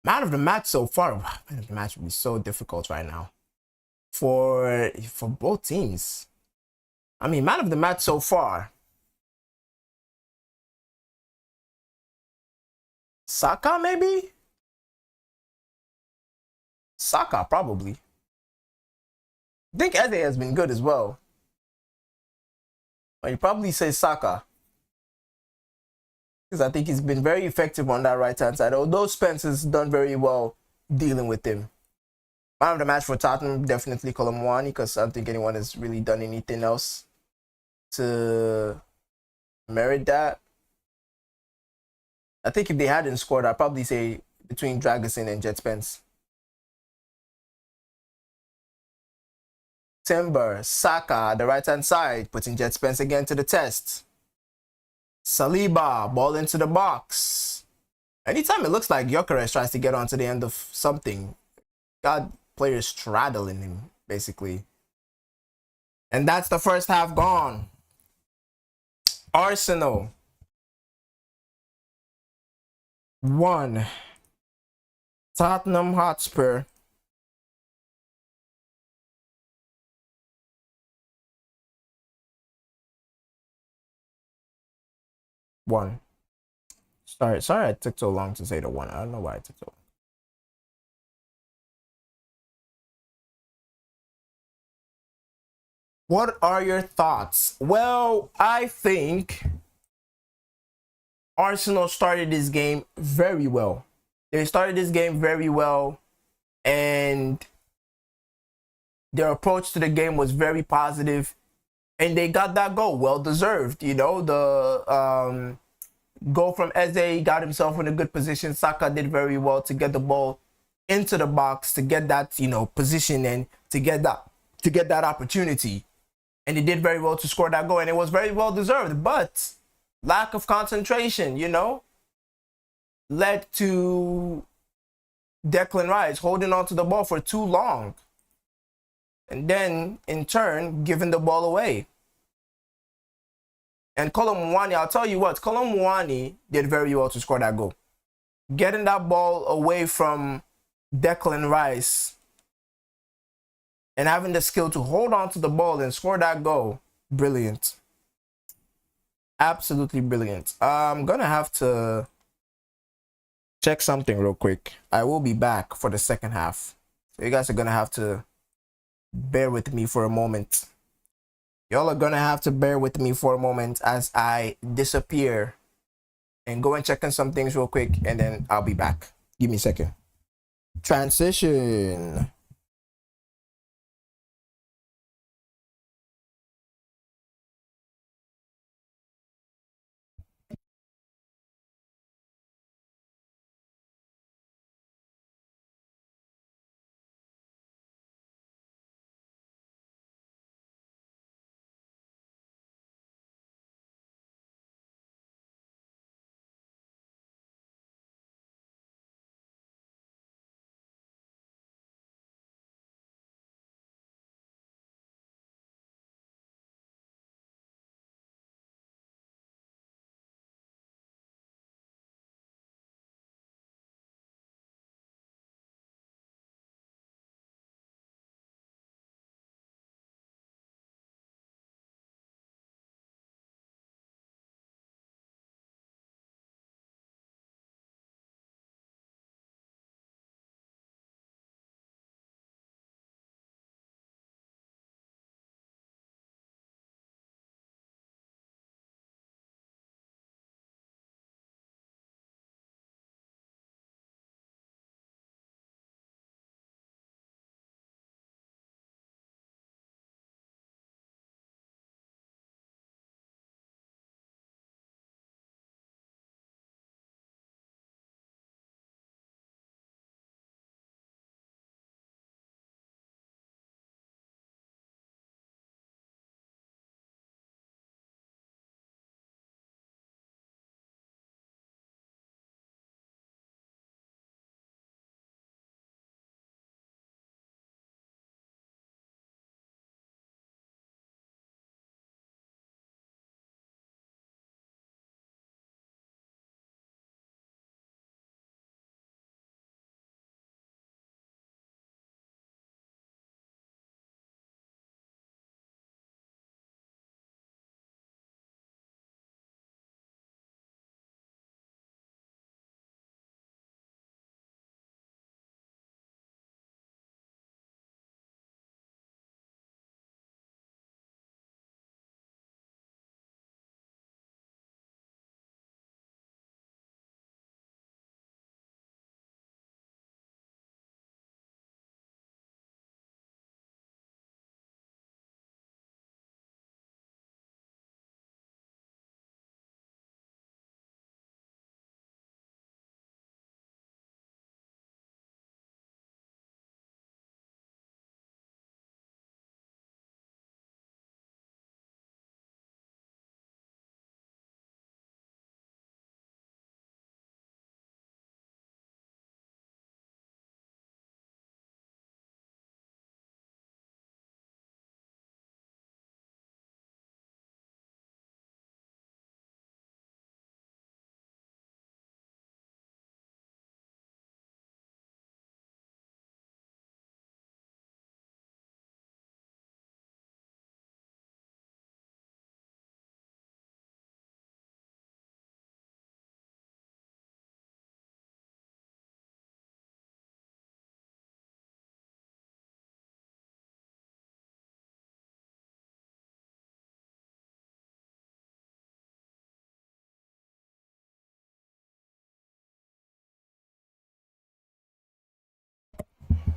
Speaker 1: of the match so far, man of the match would be so difficult right now for both teams. I mean, man of the match so far, Saka maybe. Saka probably. I think Eze has been good as well. But you probably say Saka, because I think he's been very effective on that right hand side. Although Spence has done very well dealing with him. Man of the match for Tottenham, definitely Colomwani, because I don't think anyone has really done anything else to merit that. I think if they hadn't scored, I'd probably say between Dragusin and Jet Spence. Timber, Saka, the right hand side, putting Jet Spence again to the test. Saliba, ball into the box. Anytime it looks like Gyökeres tries to get onto the end of something, got players straddling him, basically. And that's the first half gone. Arsenal 1. Tottenham Hotspur 1. Sorry I took so long to say the 1. I don't know why I took so long. What are your thoughts? Well, I think Arsenal started this game very well. They started this game very well, and their approach to the game was very positive, and they got that goal, well deserved. You know, the goal from Eze got himself in a good position. Saka did very well to get the ball into the box, to get that, you know, position, and to get that opportunity. And he did very well to score that goal, and it was very well deserved. But lack of concentration, you know, led to Declan Rice holding on to the ball for too long, and then in turn giving the ball away. And Colomwani, I'll tell you what, Colomwani did very well to score that goal. Getting that ball away from Declan Rice and having the skill to hold on to the ball and score that goal, brilliant. Absolutely brilliant. I'm gonna have to check something real quick. I will be back for the second half. So you guys are gonna have to bear with me for a moment. Y'all are gonna have to bear with me for a moment as I disappear and go and check on some things real quick, and then I'll be back. Give me a second. Transition.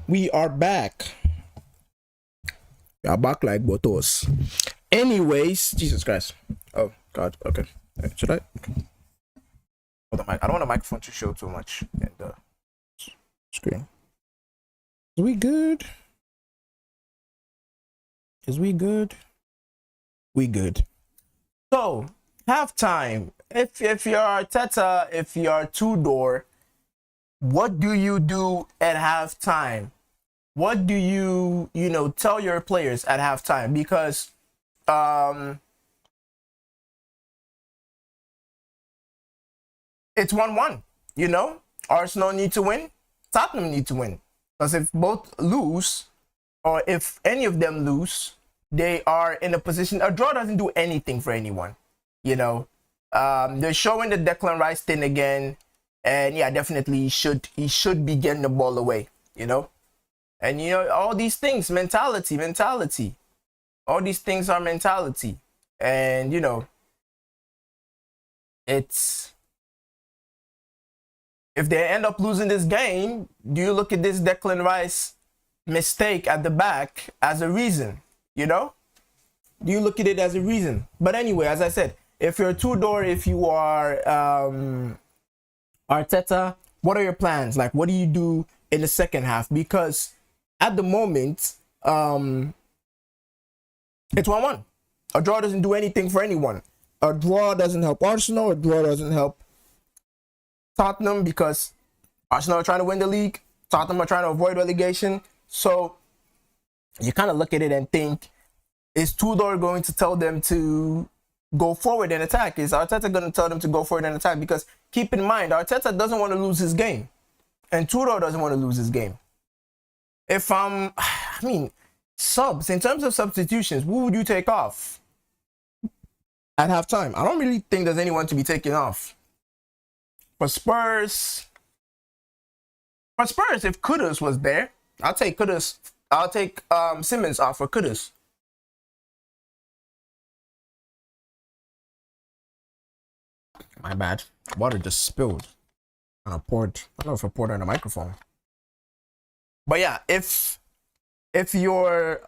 Speaker 1: We are back. We are back like botos. Anyways, Jesus Christ. Oh God. Okay. Should I? Hold on, mic. I don't want the microphone to show too much in the screen. Is we good? Is we good? We good. So halftime. If you're Arteta, if you're Tudor, what do you do at halftime? What do you tell your players at halftime? Because it's 1-1. Arsenal need to win, Tottenham need to win. Because if both lose, or if any of them lose, they are in a position. A draw doesn't do anything for anyone. They're showing the Declan Rice thing again, and yeah, definitely he should be getting the ball away. And all these things, mentality. All these things are mentality, and it's. If they end up losing this game, do you look at this Declan Rice mistake at the back as a reason? Do you look at it as a reason? But anyway, as I said, if you're Tudor, if you are Arteta, what are your plans? Like, what do you do in the second half? Because at the moment, it's 1-1. A draw doesn't do anything for anyone. A draw doesn't help Arsenal. A draw doesn't help Tottenham, because Arsenal are trying to win the league. Tottenham are trying to avoid relegation. So you kind of look at it and think, is Tudor going to tell them to go forward and attack? Is Arteta going to tell them to go forward and attack? Because keep in mind, Arteta doesn't want to lose his game. And Tudor doesn't want to lose his game. Subs, in terms of substitutions, who would you take off at halftime? I don't really think there's anyone to be taken off. For Spurs, if Kudus was there, I'll take Kudus. I'll take Simmons off for Kudus. My bad. Water just spilled. And I poured. I don't know if I poured on the microphone. But yeah, if you're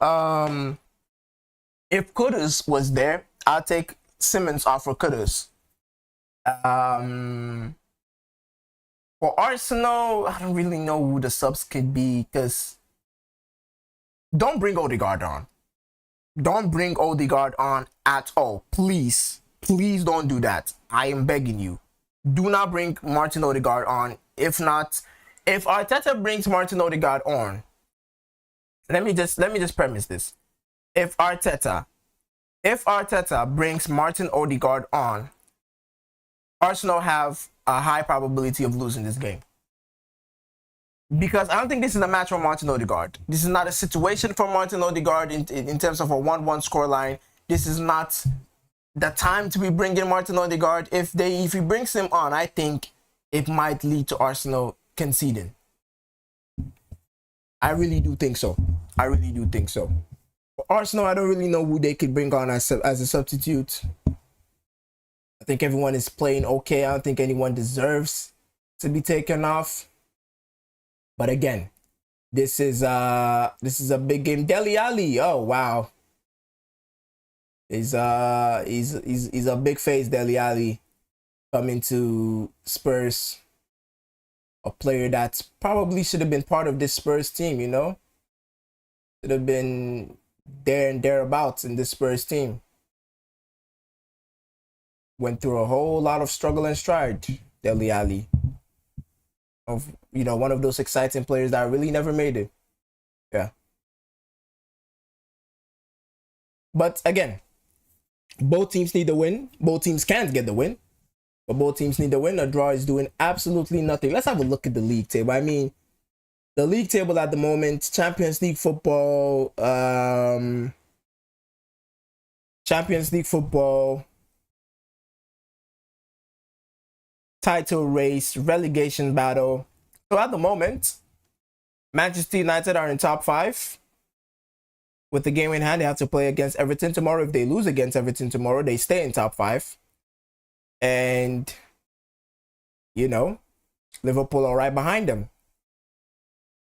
Speaker 1: if Kudus was there, I'll take Simmons off for Kudus. For Arsenal, I don't really know who the subs could be, because don't bring Odegaard on. Don't bring Odegaard on at all. Please. Please don't do that. I am begging you. Do not bring Martin Odegaard on. If Arteta brings Martin Odegaard on, let me just premise this. If Arteta brings Martin Odegaard on, Arsenal have a high probability of losing this game. Because I don't think this is a match for Martin Odegaard. This is not a situation for Martin Odegaard in terms of a 1-1 scoreline. This is not the time to be bringing Martin Odegaard. If he brings him on, I think it might lead to Arsenal conceding. I really do think so. For Arsenal, I don't really know who they could bring on as a substitute. I think everyone is playing okay. I don't think anyone deserves to be taken off. But again, this is a big game. Dele Alli, oh wow. He's a big face, Dele Alli, coming to Spurs. A player that probably should have been part of this Spurs team, Should have been there and thereabouts in this Spurs team. Went through a whole lot of struggle and stride, Dele Alli. One of those exciting players that really never made it. Yeah. But again, both teams need the win. Both teams can't get the win. But both teams need the win. A draw is doing absolutely nothing. Let's have a look at the league table. I mean, the league table at the moment, Champions League football, title race, relegation battle. So at the moment, Manchester United are in top 5. With the game in hand, they have to play against Everton tomorrow. If they lose against Everton tomorrow, they stay in top 5. And, Liverpool are right behind them.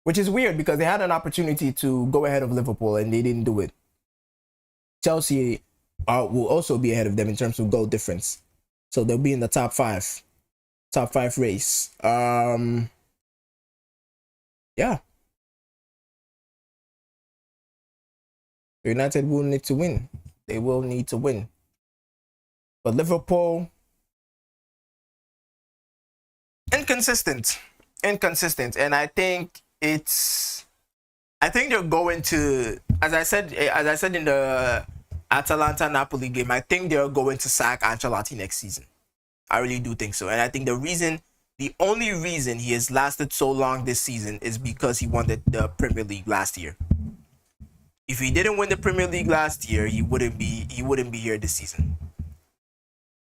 Speaker 1: which is weird because they had an opportunity to go ahead of Liverpool and they didn't do it. Chelsea will also be ahead of them in terms of goal difference, so they'll be in the top five race. Yeah, United will need to win. They will need to win, but Liverpool inconsistent, and I think they're going to, as I said in the Atalanta Napoli game, I think they're going to sack Ancelotti next season. I really do think so. And I think the only reason he has lasted so long this season is because he won the Premier League last year. If he didn't win the Premier League last year, he wouldn't be here this season.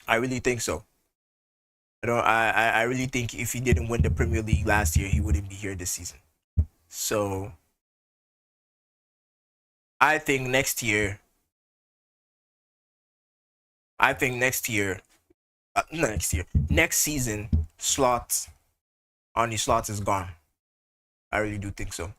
Speaker 1: I really think so. I really think if he didn't win the Premier League last year, he wouldn't be here this season. So I think next season, Arne Slot is gone. I really do think so.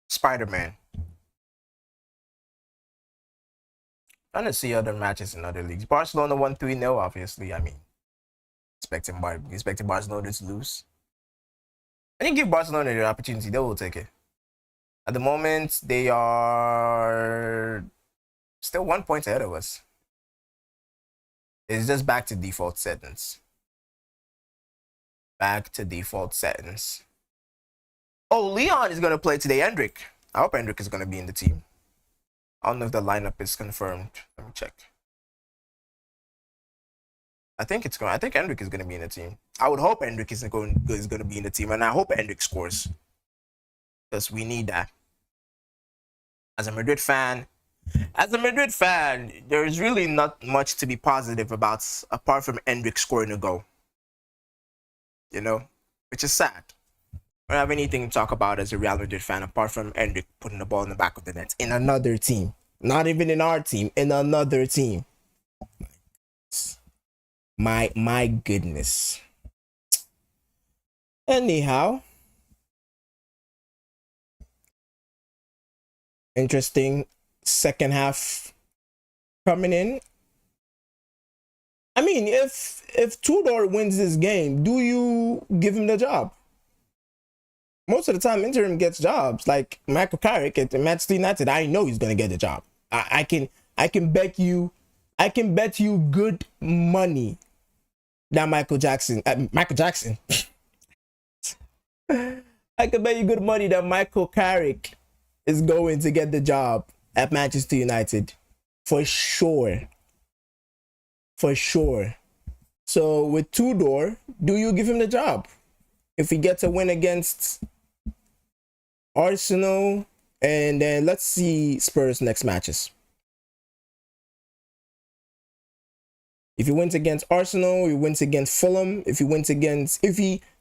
Speaker 1: Spider-Man. Trying to see other matches in other leagues. Barcelona won 3-0, obviously. I mean, expecting Barcelona to lose. I think give Barcelona the opportunity, they will take it. At the moment, they are still 1 point ahead of us. It's just back to default settings. Oh, Leon is going to play today, Hendrik. I hope Hendrik is going to be in the team. I don't know if the lineup is confirmed. Let me check. I think Hendrik is going to be in the team. I would hope Hendrik is going to be in the team, and I hope Hendrik scores, because we need that. As a Madrid fan, there is really not much to be positive about apart from Hendrik scoring a goal. You know, which is sad. I don't have anything to talk about as a Real Madrid fan apart from Hendrik putting the ball in the back of the net in another team. Not even in our team, in another team. My goodness. Anyhow, interesting second half coming in. I mean, if Tudor wins this game, do you give him the job? Most of the time, interim gets jobs. Like Michael Carrick at Manchester United, I know he's gonna get the job. I can bet you good money that Michael Jackson. I can bet you good money that Michael Carrick is going to get the job at Manchester United, for sure. So with Tudor, do you give him the job? If he gets a win against Arsenal, and then let's see Spurs next matches. If he wins against Arsenal, he wins against Fulham. If he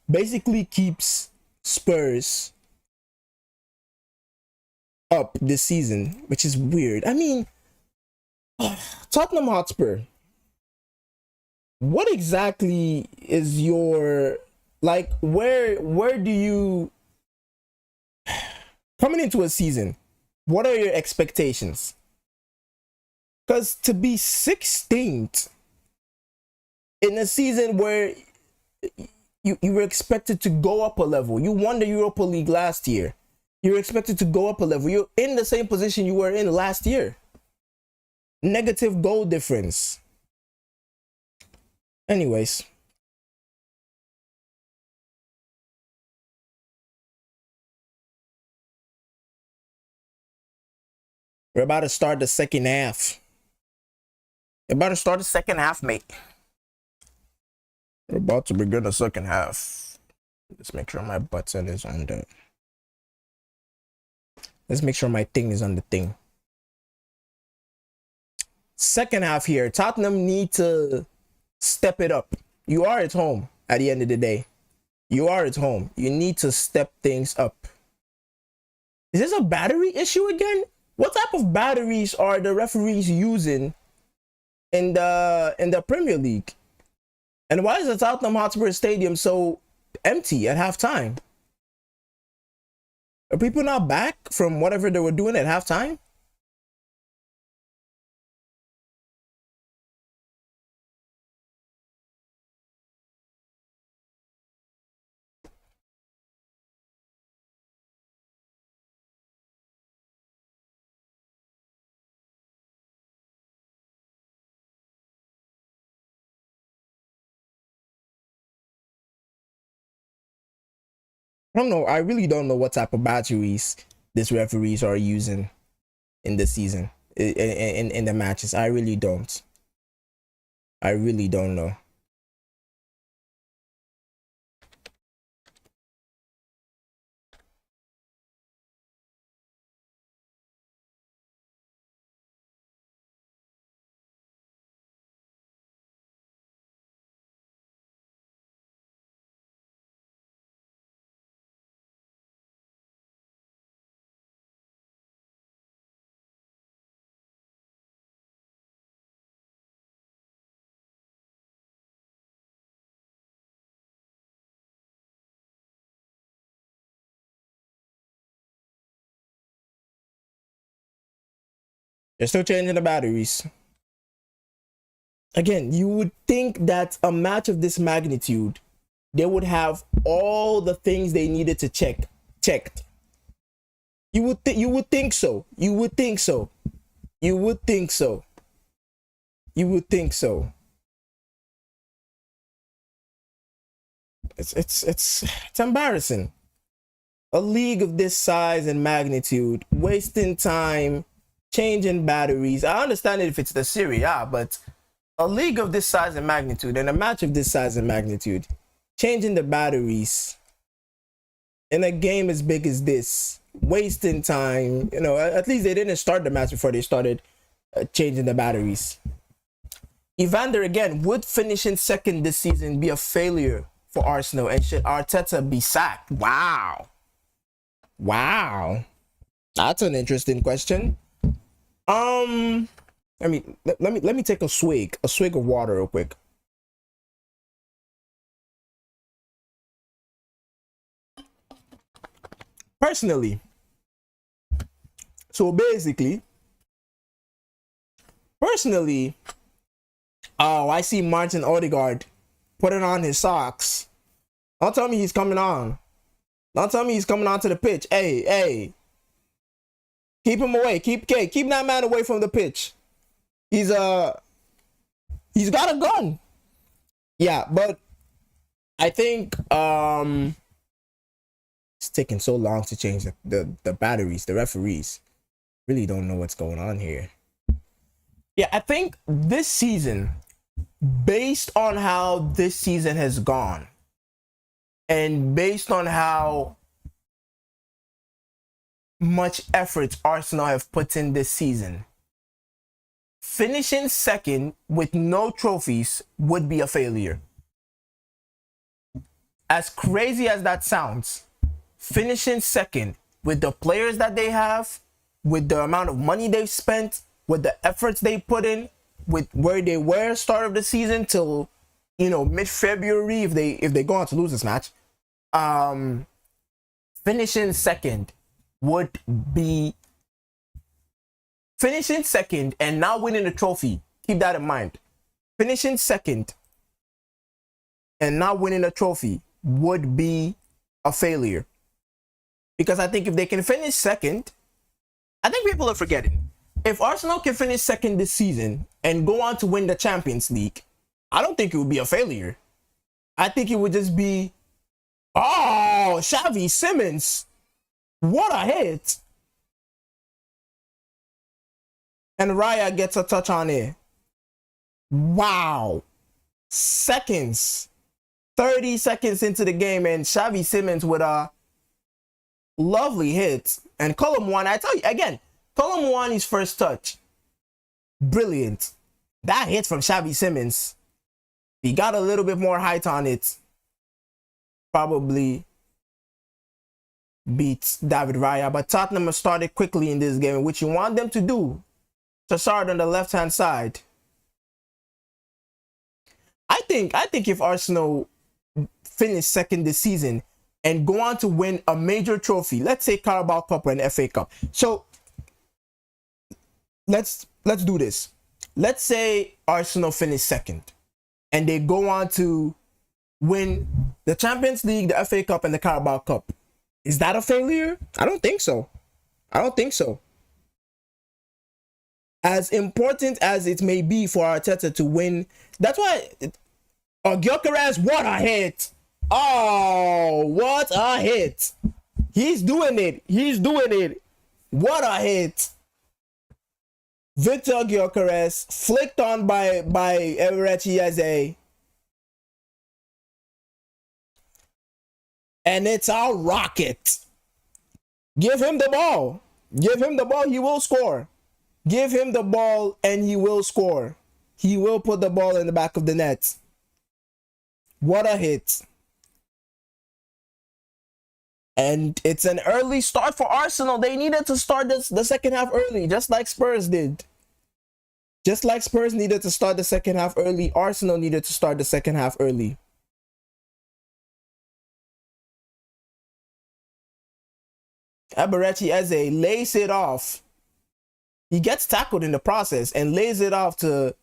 Speaker 1: basically keeps Spurs up this season, which is weird. I mean, Tottenham Hotspur, what exactly is your, like, where do you, coming into a season, what are your expectations? Because to be 16th in a season where you were expected to go up a level, you won the Europa League last year, you're expected to go up a level, you're in the same position you were in last year. Negative goal difference. Anyways. We're about to start the second half. Mate. We're about to begin the second half. Let's make sure my button is on the... Let's make sure my thing is on the thing. second half here, Tottenham need to step it up. You are at home at the end of the day. You are at home. You need to step things up. Is this a battery issue again? What type of batteries are the referees using in the Premier League? And why is the Tottenham Hotspur Stadium so empty at halftime? Are people not back from whatever they were doing at halftime? I don't know. I really don't know what type of batteries these referees are using in the season, in the matches. I really don't. I really don't know. They're still changing the batteries. Again, you would think that a match of this magnitude, they would have all the things they needed to checked. You would think so. You would think so. You would think so. You would think so. It's embarrassing. A league of this size and magnitude, wasting time, changing batteries. I understand it if it's the Serie A, but a league of this size and magnitude and a match of this size and magnitude, changing the batteries in a game as big as this, wasting time. You know, at least they didn't start the match before they started changing the batteries. Evander again, would finishing second this season be a failure for Arsenal, and should Arteta be sacked? Wow. Wow. That's an interesting question. Let me take a swig of water real quick. Personally, so basically, oh, I see Martin Odegaard putting on his socks. Don't tell me he's coming on. Don't tell me he's coming onto the pitch. Hey. Keep him away. Keep that man away from the pitch. He's got a gun. Yeah, but I think it's taking so long to change the batteries, the referees. Really don't know what's going on here. Yeah, I think this season, based on how this season has gone, and based on how much effort Arsenal have put in this season, finishing second with no trophies would be a failure. As crazy as that sounds, finishing second with the players that they have, with the amount of money they've spent, with the efforts they put in, with where they were start of the season till, mid-February if they go on to lose this match, finishing second would be finishing second and not winning the trophy. Keep that in mind. Finishing second and not winning a trophy would be a failure. Because I think if they can finish second, I think people are forgetting. If Arsenal can finish second this season and go on to win the Champions League, I don't think it would be a failure. I think it would just be, oh, Xavi Simons, what a hit. And Raya gets a touch on it. Wow. Seconds. 30 seconds into the game, and Xavi Simons with a lovely hit. And Colomwani, I tell you again, Colomwani's first touch brilliant. That hit from Xavi Simons, he got a little bit more height on it, probably beats David Raya. But Tottenham has started quickly in this game, which you want them to do. To start on the left-hand side. I think if Arsenal finish second this season and go on to win a major trophy, let's say Carabao Cup and FA Cup. So let's do this. Let's say Arsenal finish second and they go on to win the Champions League, the FA Cup, and the Carabao Cup. Is that a failure? I don't think so. I don't think so. As important as it may be for Arteta to win, that's why Gyökeres, what a hit. Oh, what a hit. He's doing it. He's doing it. What a hit. Victor Gyökeres flicked on by Eberechi Eze. And it's a rocket. Give him the ball. Give him the ball. He will score. Give him the ball and he will score. He will put the ball in the back of the net. What a hit. And it's an early start for Arsenal. They needed to start the second half early, just like Spurs did. Just like Spurs needed to start the second half early, Arsenal needed to start the second half early. Eberechi Eze lays it off. He gets tackled in the process and lays it off to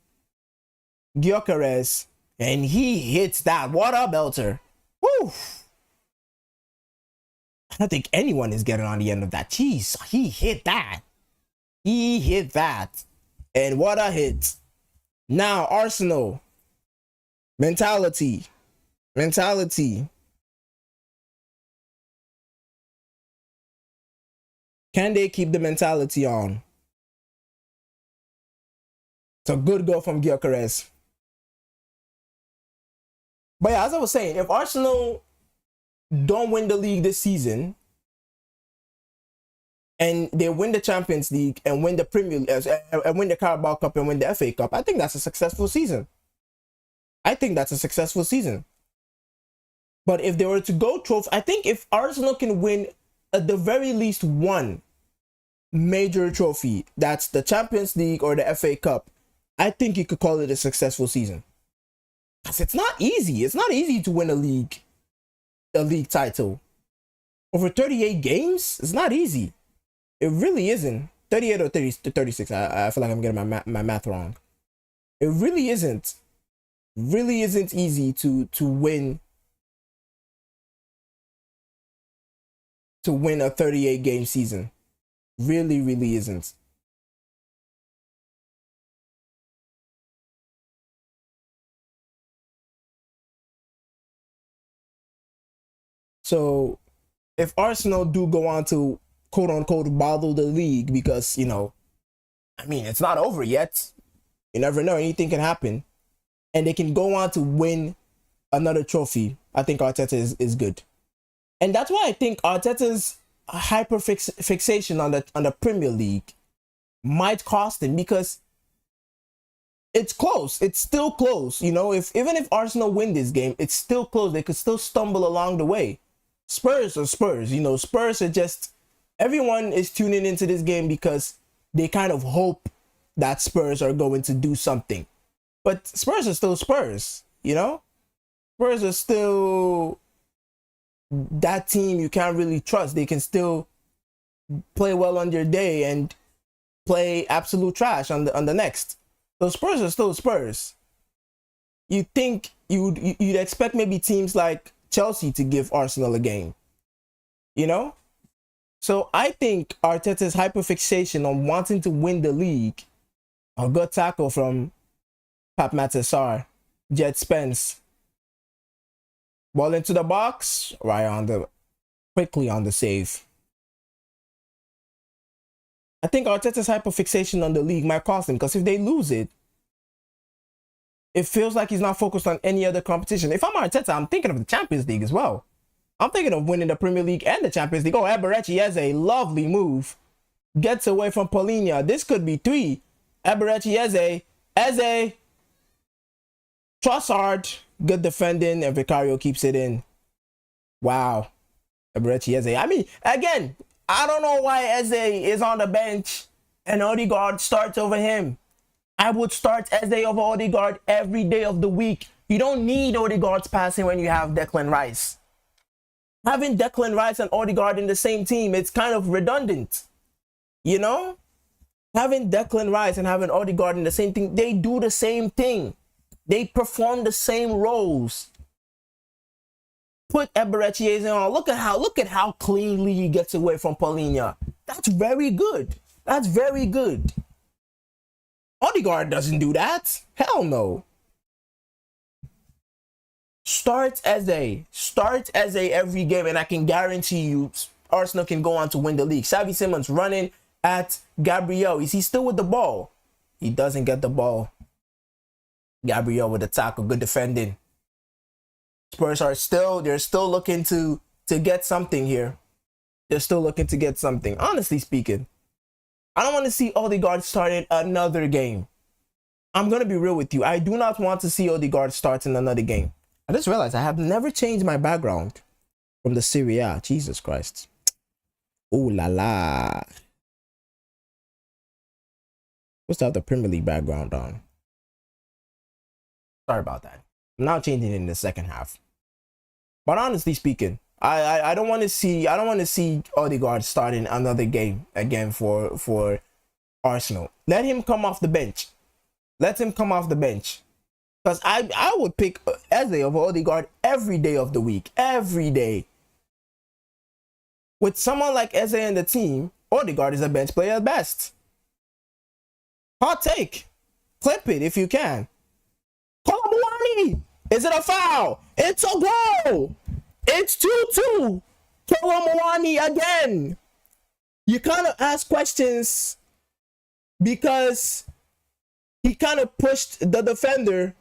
Speaker 1: Gyökeres. And he hits that. What a belter. Woo! I don't think anyone is getting on the end of that. Jeez, he hit that. He hit that. And what a hit. Now, Arsenal. Mentality. Mentality. Can they keep the mentality on? It's a good goal from Gyökeres. But yeah, as I was saying, if Arsenal don't win the league this season and they win the Champions League and win the Premier League and win the Carabao Cup and win the FA Cup, I think that's a successful season. I think that's a successful season. But if they were to go trophy, I think if Arsenal can win at the very least one major trophy, that's the Champions League or the FA Cup, I think you could call it a successful season. Because it's not easy. It's not easy to win a league title. Over 38 games, it's not easy. It really isn't. 38 or 36. I feel like I'm getting my math wrong. It really isn't. Really isn't easy to win a 38 game season. Really, really isn't. So if Arsenal do go on to quote unquote bottle the league, because, you know, I mean, it's not over yet. You never know. Anything can happen. And they can go on to win another trophy. I think Arteta is good. And that's why I think Arteta's fixation on the Premier League might cost him, because it's close. It's still close. You know, even if Arsenal win this game, it's still close. They could still stumble along the way. Spurs are Spurs. You know, Spurs are just, everyone is tuning into this game because they kind of hope that Spurs are going to do something. But Spurs are still Spurs, you know? Spurs are still that team you can't really trust. They can still play well on their day and play absolute trash on the next. So Spurs are still Spurs. You think you'd expect maybe teams like Chelsea to give Arsenal a game, you know? So I think Arteta's hyperfixation on wanting to win the league, a good tackle from Pap Matasar, Jet Spence, ball into the box, quickly on the save. I think Arteta's hyperfixation on the league might cost him, because if they lose it, it feels like he's not focused on any other competition. If I'm Arteta, I'm thinking of the Champions League as well. I'm thinking of winning the Premier League and the Champions League. Oh, Eberechi has a lovely move. Gets away from Paulinho. This could be 3. Eberechi Eze. Trossard, good defending, and Vicario keeps it in. Wow. Eberechi Eze. I mean, again, I don't know why Eze is on the bench and Odegaard starts over him. I would start Eze over Odegaard every day of the week. You don't need Odegaard's passing when you have Declan Rice. Having Declan Rice and Odegaard in the same team, it's kind of redundant. You know? Having Declan Rice and having Odegaard in the same thing, they do the same thing. They perform the same roles. Put Eberechi Eze on. Look at how cleanly he gets away from Paulinho. That's very good. That's very good. Odegaard doesn't do that. Hell no. Start Eze every game, and I can guarantee you Arsenal can go on to win the league. Xavi Simons running at Gabriel. Is he still with the ball? He doesn't get the ball. Gabriel with the tackle, good defending. Spurs are still looking to get something here. They're still looking to get something. Honestly speaking, I don't want to see Odegaard starting another game. I'm going to be real with you. I do not want to see Odegaard start in another game. I just realized I have never changed my background from the Serie A. Jesus Christ. Ooh la la. Supposed to have the Premier League background on. Sorry about that. I'm now changing it in the second half. But honestly speaking, I don't want to see Odegaard starting another game again for Arsenal. Let him come off the bench. Let him come off the bench. Because I would pick Eze over Odegaard every day of the week. Every day. With someone like Eze in the team, Odegaard is a bench player at best. Hot take. Clip it if you can. Kolomwani! Is it a foul? It's a goal! It's 2-2. Kolomwani again. You kind of ask questions because he kind of pushed the defender.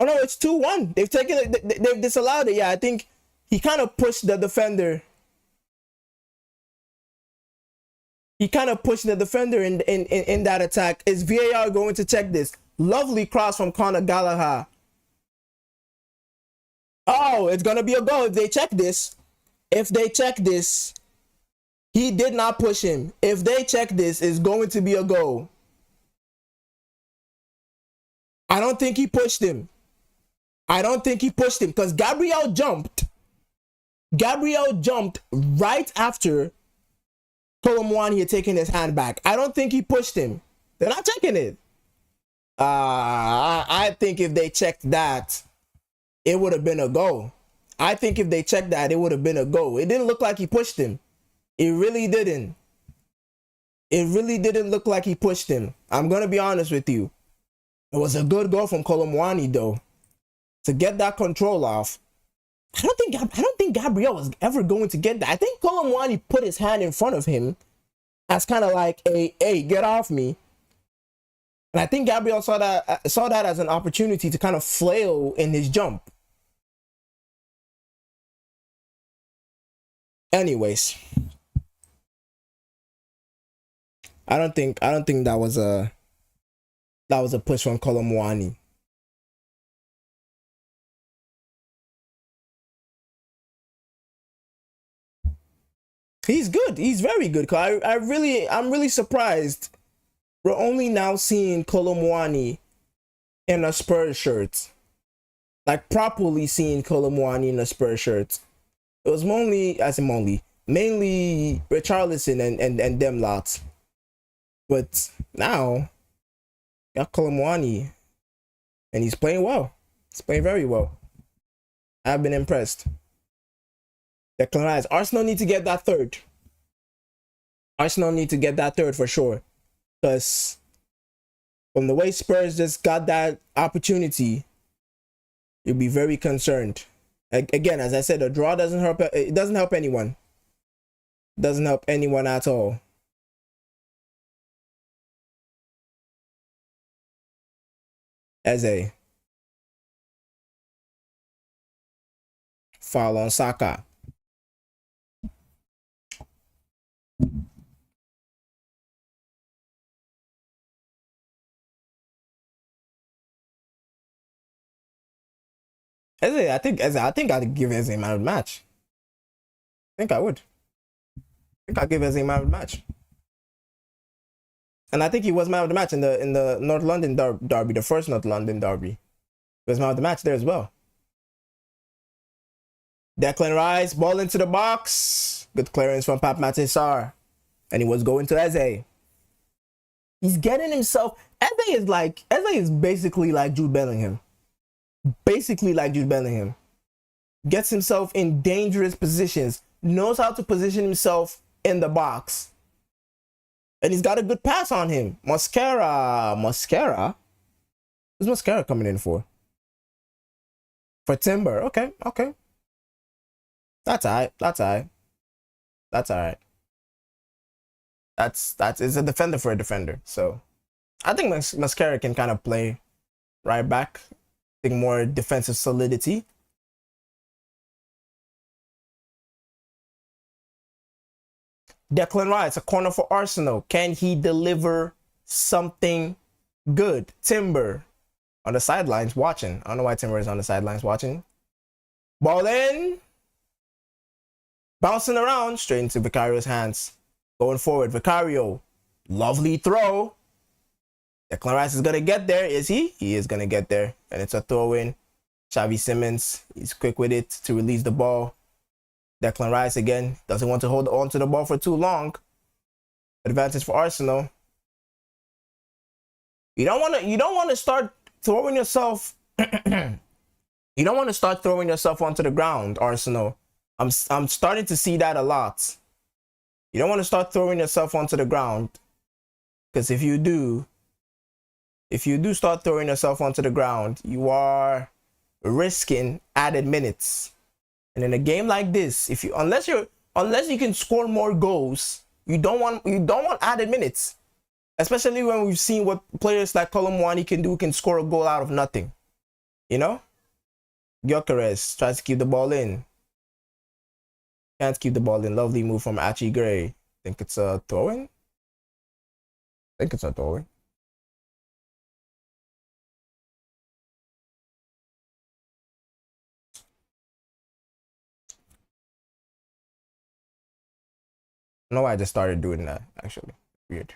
Speaker 1: Oh no, it's 2-1. They've taken it, they've disallowed it. Yeah, I think he kind of pushed the defender. He kind of pushed the defender in that attack. Is VAR going to check this? Lovely cross from Conor Gallagher. Oh, it's going to be a goal if they check this. If they check this, he did not push him. If they check this, it's going to be a goal. I don't think he pushed him. I don't think he pushed him because Gabriel jumped. Gabriel jumped right after Kolomwani had taken his hand back. I don't think he pushed him. They're not checking it. I think if they checked that, it would have been a goal. I think if they checked that, it would have been a goal. It didn't look like he pushed him. It really didn't. It really didn't look like he pushed him. I'm going to be honest with you. It was a good goal from Kolomwani, though, to get that control off. I don't think Gabriel was ever going to get that. I think Kolomwani put his hand in front of him as kind of like, hey, get off me. And I think Gabriel saw that as an opportunity to kind of flail in his jump. Anyways, I don't think that was a push from Kolomwani. He's good. He's very good. I'm really surprised. We're only now seeing Kolomwani in a Spurs shirt. Like properly seeing Kolomwani in a Spurs shirt. It was mainly Richarlison and them lots. But now, got Kolomwani. And he's playing well. He's playing very well. I've been impressed. Declan Rice. Arsenal need to get that third. Arsenal need to get that third for sure. Because from the way Spurs just got that opportunity, you'll be very concerned. Again, as I said, a draw doesn't help. It doesn't help anyone. It doesn't help anyone at all. Eze. Foul on Saka. Eze, I think I'd give Eze man of the match. I think I would. I think I'd give Eze man of the match. And I think he was man of the match in the North London derby, the first North London derby. He was man of the match there as well. Declan Rice, ball into the box. Good clearance from Pape Matar Sarr. And he was going to Eze. He's getting himself. Eze is basically like Jude Bellingham. Basically like Jude Bellingham. Gets himself in dangerous positions. Knows how to position himself in the box. And he's got a good pass on him. Mascara. Who's Mascara coming in for? For Timber. Okay. That's alright. That's alright. It's a defender for a defender. So I think Mascara can kind of play right back. I think more defensive solidity. Declan Rice, a corner for Arsenal. Can he deliver something good? Timber on the sidelines watching. I don't know why Timber is on the sidelines watching. Ball in. Bouncing around straight into Vicario's hands. Going forward, Vicario. Lovely throw. Declan Rice is going to get there. Is he? He is going to get there. And it's a throw in. Xavi Simons, he's quick with it to release the ball. Declan Rice again doesn't want to hold on to the ball for too long. Advantage for Arsenal. You don't want to start throwing yourself. You don't want to start throwing yourself onto the ground, Arsenal. I'm starting to see that a lot. You don't want to start throwing yourself onto the ground, because if you do start throwing yourself onto the ground, you are risking added minutes. And in a game like this, unless you can score more goals, you don't want added minutes. Especially when we've seen what players like Colomwani can score a goal out of nothing. You know? Gyökeres tries to keep the ball in. Can't keep the ball in. Lovely move from Archie Gray. Think it's a throw-in? I think it's a throw-in. I don't know why I just started doing that, actually. Weird.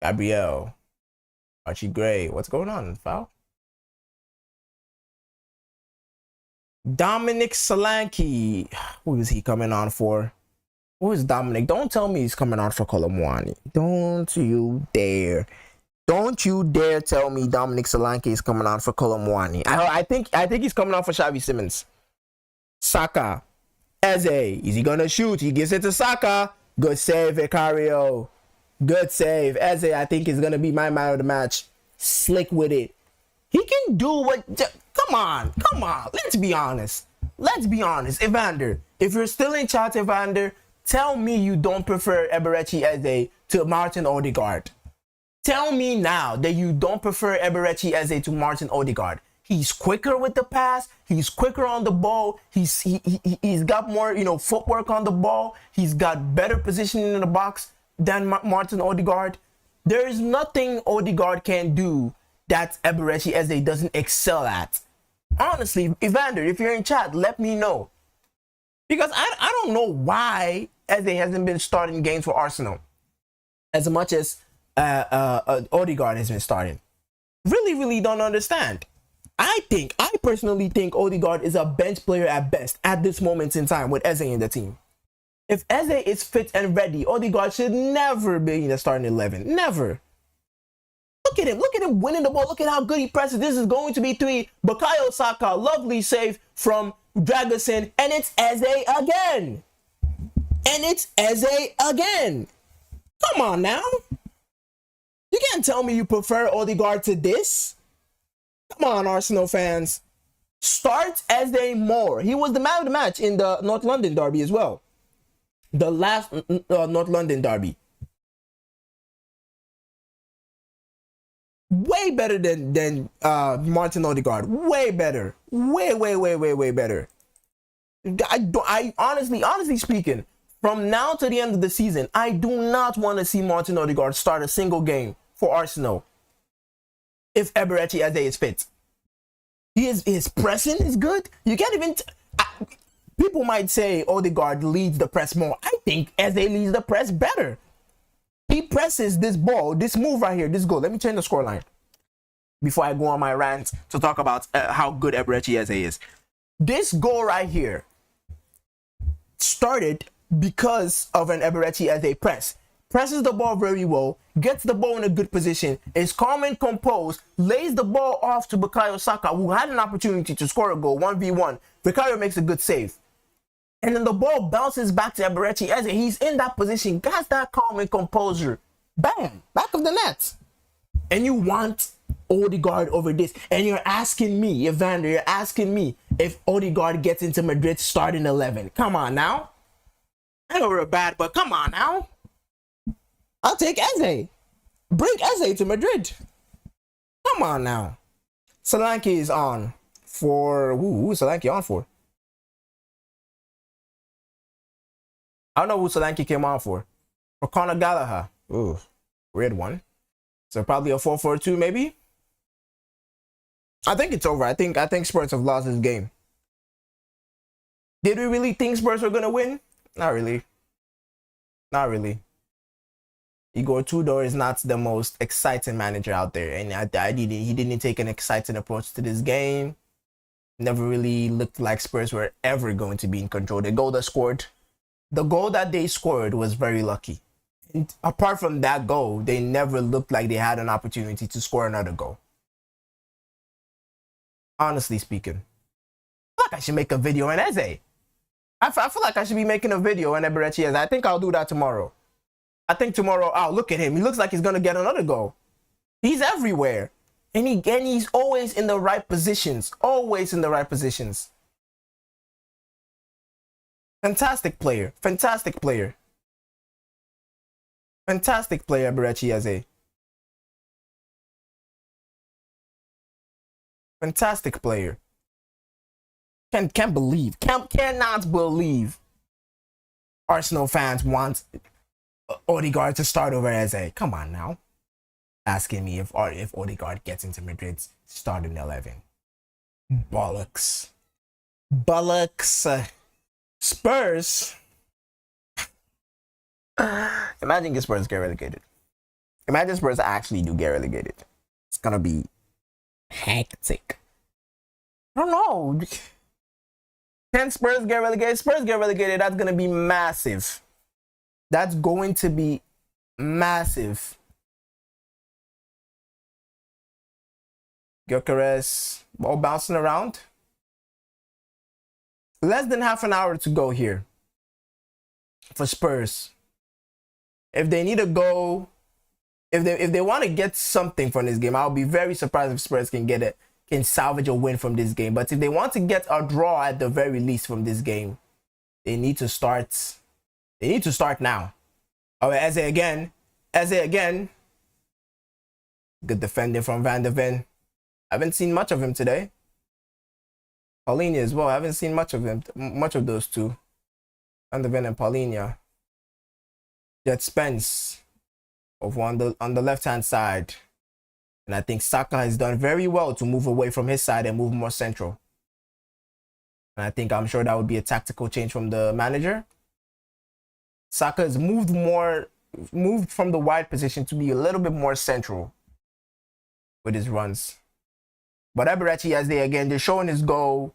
Speaker 1: Gabriel. Archie Gray. What's going on? Foul? Dominic Solanke. Who is he coming on for? Who is Dominic? Don't tell me he's coming on for Colomwani. Don't you dare. Don't you dare tell me Dominic Solanke is coming on for Colomwani. I think he's coming on for Xavi Simons. Saka. Eze. Is he gonna shoot? He gives it to Saka. Good save, Vicario. Good save. Eze, I think, is gonna be my man of the match. Slick with it. He can do what. Come on. Let's be honest. Evander, if you're still in chat, Evander, tell me you don't prefer Eberechi Eze to Martin Odegaard. Tell me now that you don't prefer Eberechi Eze to Martin Odegaard. He's quicker with the pass. He's quicker on the ball. He's got more, footwork on the ball. He's got better positioning in the box than Martin Odegaard. There is nothing Odegaard can do that Eberechi Eze doesn't excel at. Honestly, Evander, if you're in chat, let me know. Because I don't know why Eze hasn't been starting games for Arsenal as much as Odegaard has been starting. Really don't understand. I personally think Odegaard is a bench player at best at this moment in time with Eze in the team. If Eze is fit and ready, Odegaard should never be in the starting 11. Never. Look at him winning the ball. Look at how good he presses. This is going to be 3. Bukayo Saka, lovely save from Dragusin, and it's Eze again. Come on now. You can't tell me you prefer Odegaard to this. Come on, Arsenal fans. Start Eze more. He was the man of the match in the North London derby as well. The last North London derby. Way better than Martin Odegaard. Way better. Way better. I honestly speaking, from now to the end of the season, I do not want to see Martin Odegaard start a single game for Arsenal if Eberechi Eze is fit. His pressing is good. You can't even. People might say Odegaard leads the press more. I think Eze leads the press better. He presses this ball, this move right here, this goal. Let me change the scoreline before I go on my rant to talk about how good Eberechi Eze is. This goal right here started because of an Eberechi Eze press. Presses the ball very well, gets the ball in a good position, is calm and composed, lays the ball off to Bukayo Saka, who had an opportunity to score a goal, 1v1. Bukayo makes a good save. And then the ball bounces back to Eberechi Eze. He's in that position, got that calm and composure. Bam! Back of the net. And you want Odegaard over this. And you're asking me, Evander, you're asking me if Odegaard gets into Madrid's starting 11. Come on now. I know we're bad, but come on now. I'll take Eze. Bring Eze to Madrid. Come on now. Solanke is on for... Who's Solanke on for? I don't know who Solanke came on for. For Conor Gallagher. Ooh, weird one. So probably a 4-4-2 maybe? I think it's over. I think Spurs have lost this game. Did we really think Spurs were going to win? Not really. Not really. Igor Tudor is not the most exciting manager out there. And he didn't take an exciting approach to this game. Never really looked like Spurs were ever going to be in control. The goal that they scored was very lucky. And apart from that goal, they never looked like they had an opportunity to score another goal. Honestly speaking. I feel like I should make a video on Eze. I feel like I should be making a video on Eberechi Eze. I think I'll do that tomorrow. I think tomorrow, oh, look at him. He looks like he's going to get another goal. He's everywhere. And he's always in the right positions. Always in the right positions. Fantastic player. Fantastic player. Fantastic player, Eberechi Eze. Fantastic player. Cannot believe Arsenal fans want Odegaard to start over Eze. Come on now. Asking me if Odegaard gets into Madrid's starting 11. Bollocks. Bollocks. Spurs. Imagine if Spurs get relegated. Imagine Spurs actually do get relegated. It's gonna be hectic. I don't know. Can Spurs get relegated? Spurs get relegated. That's gonna be massive. That's going to be massive. Gyökeres, ball bouncing around. Less than half an hour to go here for Spurs. If they need a goal, if they want to get something from this game, I'll be very surprised if Spurs can salvage a win from this game. But if they want to get a draw at the very least from this game, they need to start. They need to start now. Oh, Eze again. Eze again. Good defending from Van de Ven. I haven't seen much of him today. Paulinho as well. I haven't seen much of him. Much of those two. Van de Ven and Paulinho. Jet Spence over on the left-hand side. And I think Saka has done very well to move away from his side and move more central. And I'm sure that would be a tactical change from the manager. Saka has moved from the wide position to be a little bit more central with his runs. But Eberechi Eze again, they're showing his goal.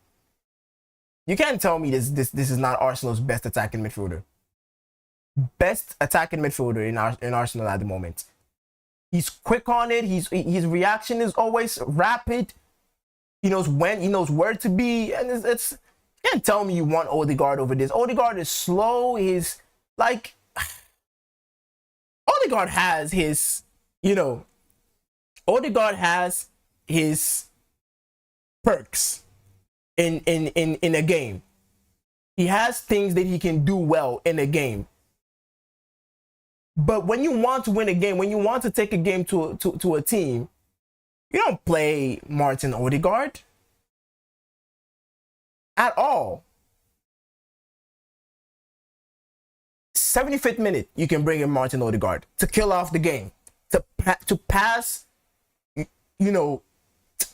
Speaker 1: You can't tell me this is not Arsenal's best attacking midfielder. Best attacking midfielder in Arsenal at the moment. He's quick on it. His reaction is always rapid. He knows when, he knows where to be, and it's you can't tell me you want Odegaard over this. Odegaard is slow. He's like Odegaard has his, Odegaard has his perks in a game. He has things that he can do well in a game. But when you want to win a game, when you want to take a game to a team, you don't play Martin Odegaard at all. 75th minute, you can bring in Martin Odegaard to kill off the game, to pass,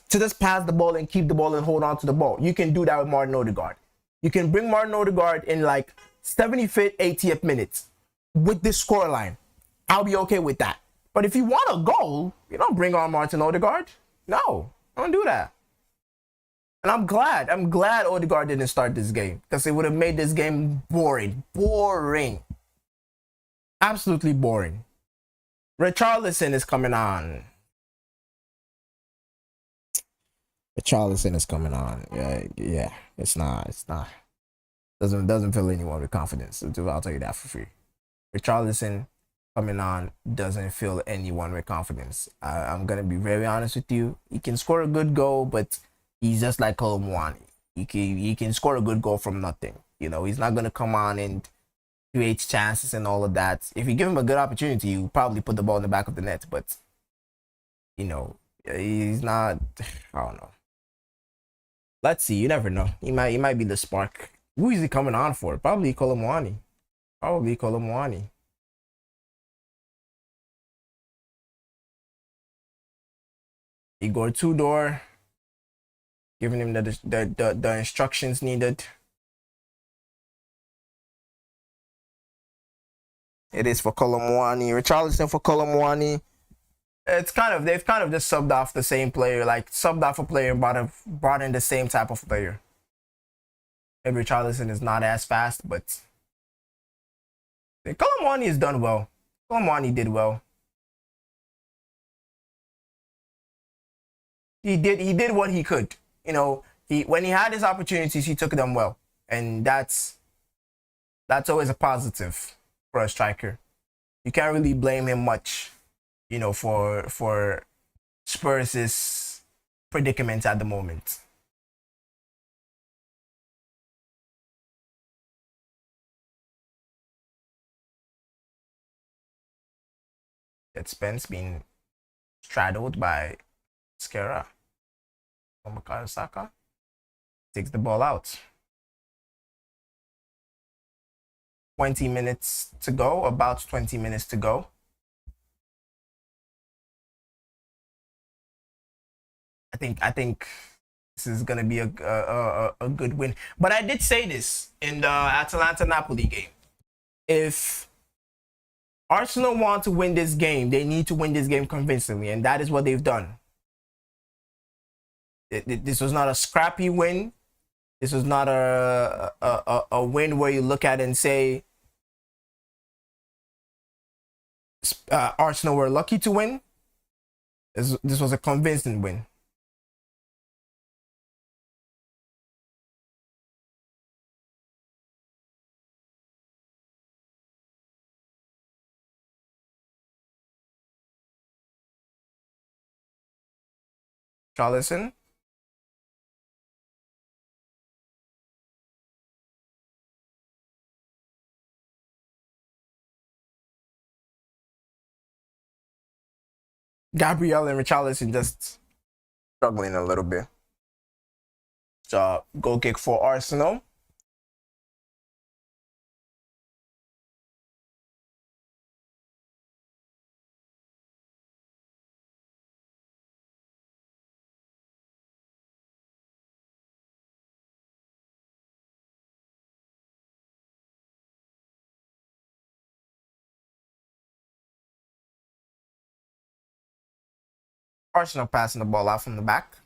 Speaker 1: to just pass the ball and keep the ball and hold on to the ball. You can do that with Martin Odegaard. You can bring Martin Odegaard in like 75th, 80th minutes with this scoreline. I'll be okay with that. But if you want a goal, you don't bring on Martin Odegaard. No, don't do that. And I'm glad Odegaard didn't start this game because it would have made this game boring. Boring. Absolutely boring. Richarlison is coming on. Richarlison is coming on. Yeah. It's not. Doesn't fill anyone with confidence. I'll tell you that for free. Richarlison coming on doesn't fill anyone with confidence. I'm gonna be very honest with you. He can score a good goal, but he's just like Colomwani. He can score a good goal from nothing. You know, he's not gonna come on and create chances and all of that. If you give him a good opportunity, you probably put the ball in the back of the net. But you know, he's not. I don't know. Let's see. You never know. He might be the spark. Who is he coming on for? Probably Colomwani. Igor Tudor, giving him the instructions needed. It is for Colomwani. Richarlison for Colomwani. They've kind of just subbed off the same player, like subbed off a player and brought in the same type of player. Maybe Richarlison is not as fast, but Colomwani has done well. Colomwani did well. He did what he could. You know, when he had his opportunities, he took them well, and that's always a positive for a striker. You can't really blame him much, you know, for Spurs' predicament at the moment. That Spence being straddled by Skera. Bukayo Saka takes the ball out. 20 minutes to go, about 20 minutes to go. I think this is gonna be a good win. But I did say this in the Atalanta-Napoli game. If Arsenal want to win this game, they need to win this game convincingly, and that is what they've done. This was not a scrappy win. This was not a win where you look at it and say Arsenal were lucky to win. This was a convincing win. Charlison. Gabriel and Richarlison just struggling a little bit. So goal kick for Arsenal. Arsenal passing the ball out from the back.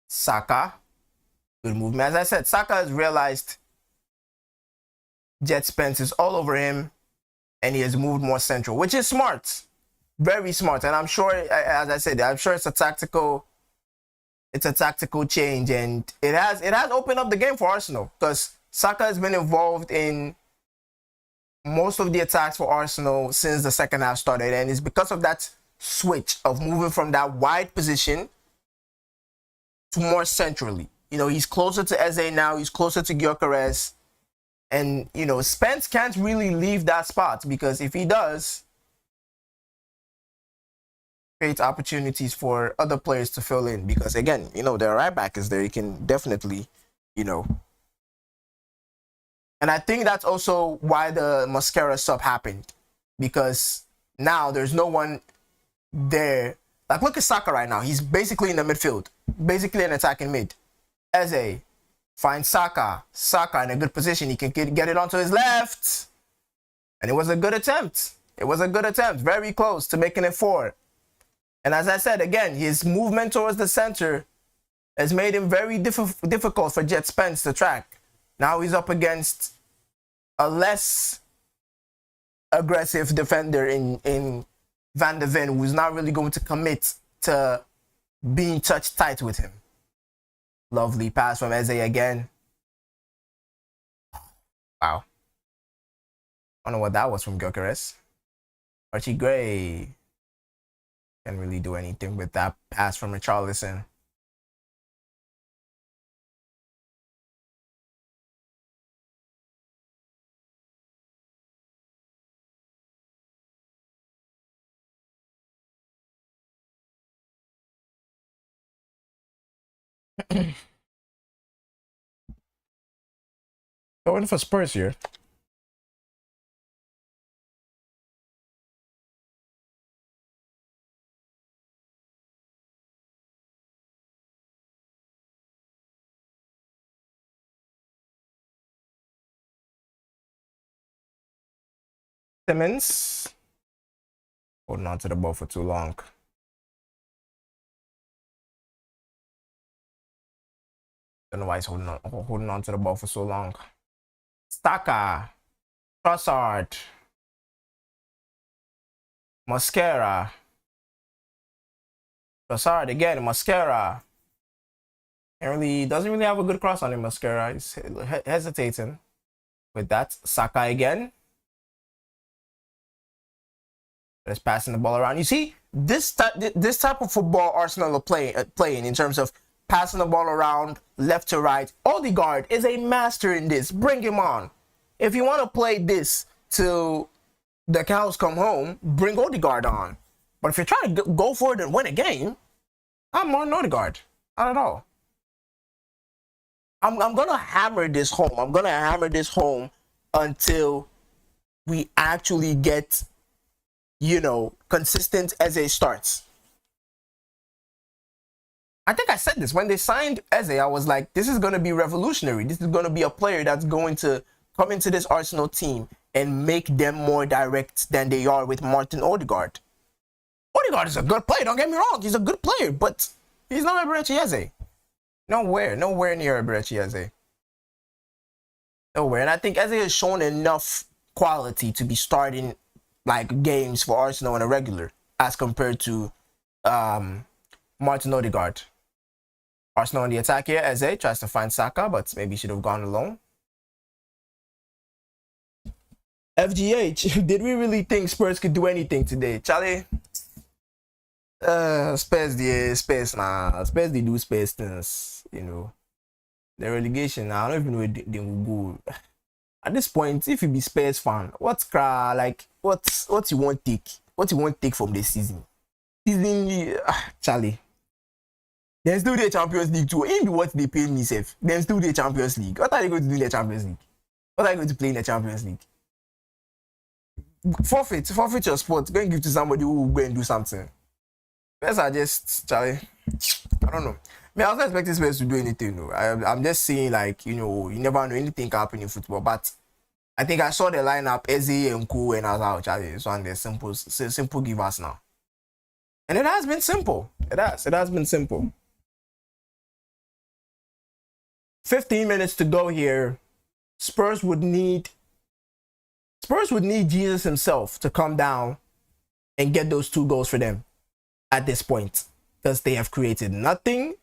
Speaker 1: Saka. Good movement. As I said, Saka has realized Jet Spence is all over him and he has moved more central, which is smart. Very smart. And I'm sure, as I said, I'm sure it's a tactical change, and it has opened up the game for Arsenal because Saka has been involved in most of the attacks for Arsenal since the second half started, and it's because of that switch of moving from that wide position to more centrally. You know, he's closer to Eze now, he's closer to Gyökeres, and, you know, Spence can't really leave that spot because if he does, create opportunities for other players to fill in because, again, you know, their right back is there. He can definitely, you know, And I think that's also why the Mascara sub happened, because now there's no one there. Like, look at Saka right now. He's basically in the midfield, basically an attacking mid. Eze finds Saka. Saka in a good position. He can get it onto his left. And it was a good attempt. It was a good attempt. Very close to making it 4. And as I said, again, his movement towards the center has made him very difficult for Jet Spence to track. Now he's up against a less aggressive defender in Van de Ven, who's not really going to commit to being touch tight with him. Lovely pass from Eze again. Wow. I don't know what that was from Gyökeres. Archie Gray can't really do anything with that pass from Richarlison. Going for Spurs here. Simmons holding on to the ball for too long. Don't know why he's holding on to the ball for so long. Staka, Trossard, Mascara, Trossard again, Mascara. Doesn't really have a good cross on him, Mascara. He's hesitating with that. Saka again. Just passing the ball around. You see, this type of football Arsenal are playing in terms of passing the ball around left to right. Odegaard is a master in this. Bring him on. If you want to play this till the cows come home, bring Odegaard on. But if you're trying to go for it and win a game, I'm on Odegaard. Not at all. I'm going to hammer this home. I'm going to hammer this home until we actually get, you know, consistent Eze starts. I think I said this when they signed Eze. I was like, this is going to be revolutionary. This is going to be a player that's going to come into this Arsenal team and make them more direct than they are with Martin Odegaard. Odegaard is a good player. Don't get me wrong. He's a good player, but he's not Eberechi Eze. Nowhere near Eberechi Eze. Nowhere. And I think Eze has shown enough quality to be starting like games for Arsenal on a regular as compared to Martin Odegaard. Arsenal on the attack here. Eze tries to find Saka, but maybe he should have gone alone. FGH, did we really think Spurs could do anything today? Charlie? Spurs they do Spurs things, you know. The relegation, I don't even know where they will go. At this point, if you be Spurs fan, what you want take from this season? Charlie. There's still the Champions League too. Even what they pay me safe. There's still the Champions League. What are they going to do in the Champions League? What are you going to play in the Champions League? Forfeit your spot. Go and give to somebody who will go and do something. Spurs are just, Charlie, I don't know. I was not expecting Spurs to do anything. No. I'm just saying, like, you know, you never know, anything can happen in football. But I think I saw the lineup, Eze and Ku, and I was like, Charlie, it's one of the simple givers now. And it has been simple. It has been simple. 15 minutes to go here. Spurs would need Jesus himself to come down and get those 2 goals for them at this point, because they have created nothing.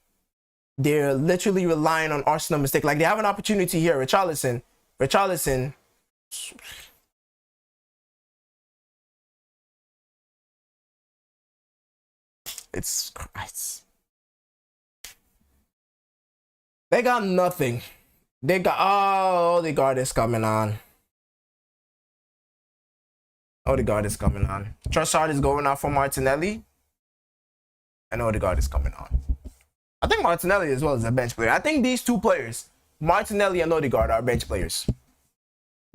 Speaker 1: They're literally relying on Arsenal mistake. Like, they have an opportunity here. Richarlison. It's Christ. They got nothing. They got Odegaard is coming on. Odegaard is coming on. Trossard is going out for Martinelli. And Odegaard is coming on. I think Martinelli as well is a bench player. I think these 2 players, Martinelli and Odegaard, are bench players.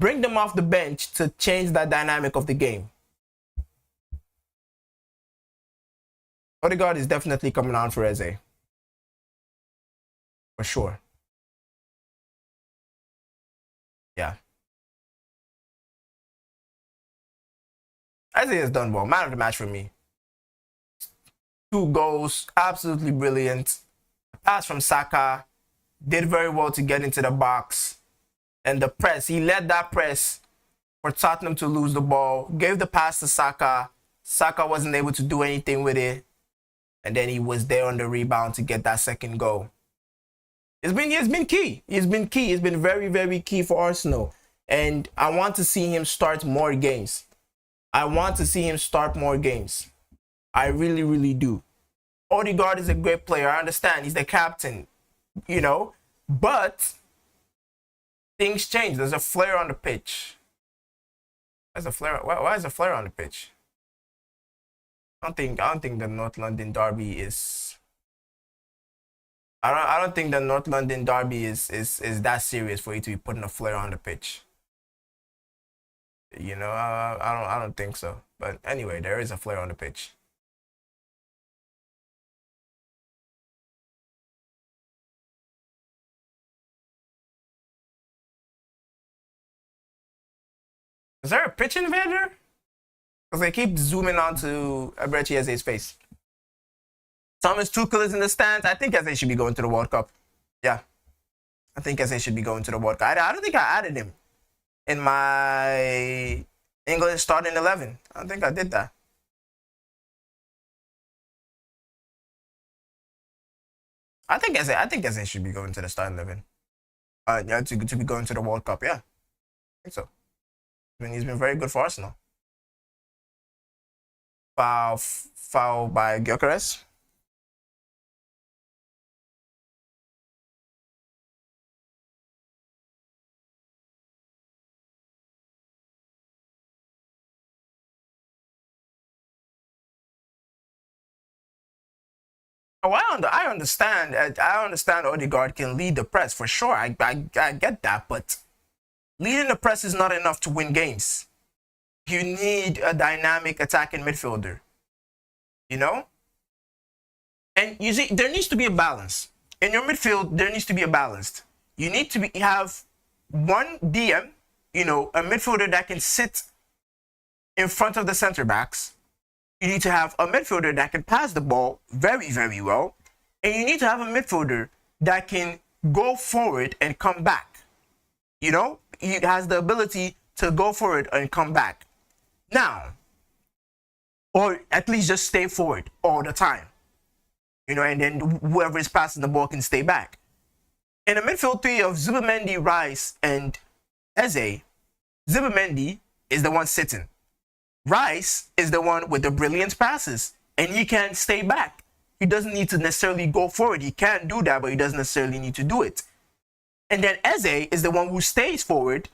Speaker 1: Bring them off the bench to change that dynamic of the game. Odegaard is definitely coming on for Eze. For sure. Yeah. Eze has done well. Man of the match for me. 2 goals, absolutely brilliant. Pass from Saka, did very well to get into the box. And the press, he led that press for Tottenham to lose the ball. Gave the pass to Saka. Saka wasn't able to do anything with it. And then he was there on the rebound to get that second goal. It's been key. It's been key. It's been very, very key for Arsenal. And I want to see him start more games. I want to see him start more games. I really, really do. Odegaard is a great player. I understand. He's the captain, you know. But things change. There's a flare on the pitch. Why is a flare on the pitch? I don't think the North London derby is. I don't think the North London derby is that serious for you to be putting a flare on the pitch. You know, I don't think so. But anyway, there is a flare on the pitch. Is there a pitch invader? Because they keep zooming onto Eberechi Eze's face. Thomas Tuchel is in the stands. I think Eze should be going to the World Cup. Yeah. I think Eze should be going to the World Cup. I don't think I added him in my England starting 11. I don't think I did that. I think Eze should be going to the starting 11. Yeah, to be going to the World Cup. Yeah. I think so. I mean, he's been very good for Arsenal. Foul by Gyökeres. Oh, I understand. I understand Odegaard can lead the press for sure. I get that, but leading the press is not enough to win games. You need a dynamic attacking midfielder. You know? And you see, there needs to be a balance. In your midfield, there needs to be a balance. You need to have one DM, you know, a midfielder that can sit in front of the center backs. You need to have a midfielder that can pass the ball very, very well. And you need to have a midfielder that can go forward and come back. You know, he has the ability to go forward and come back. Now, or at least just stay forward all the time. You know, and then whoever is passing the ball can stay back. In a midfield three of Zubimendi, Rice, and Eze, Zubimendi is the one sitting. Rice is the one with the brilliant passes, and he can stay back. He doesn't need to necessarily go forward. He can do that, but he doesn't necessarily need to do it. And then Eze is the one who stays forward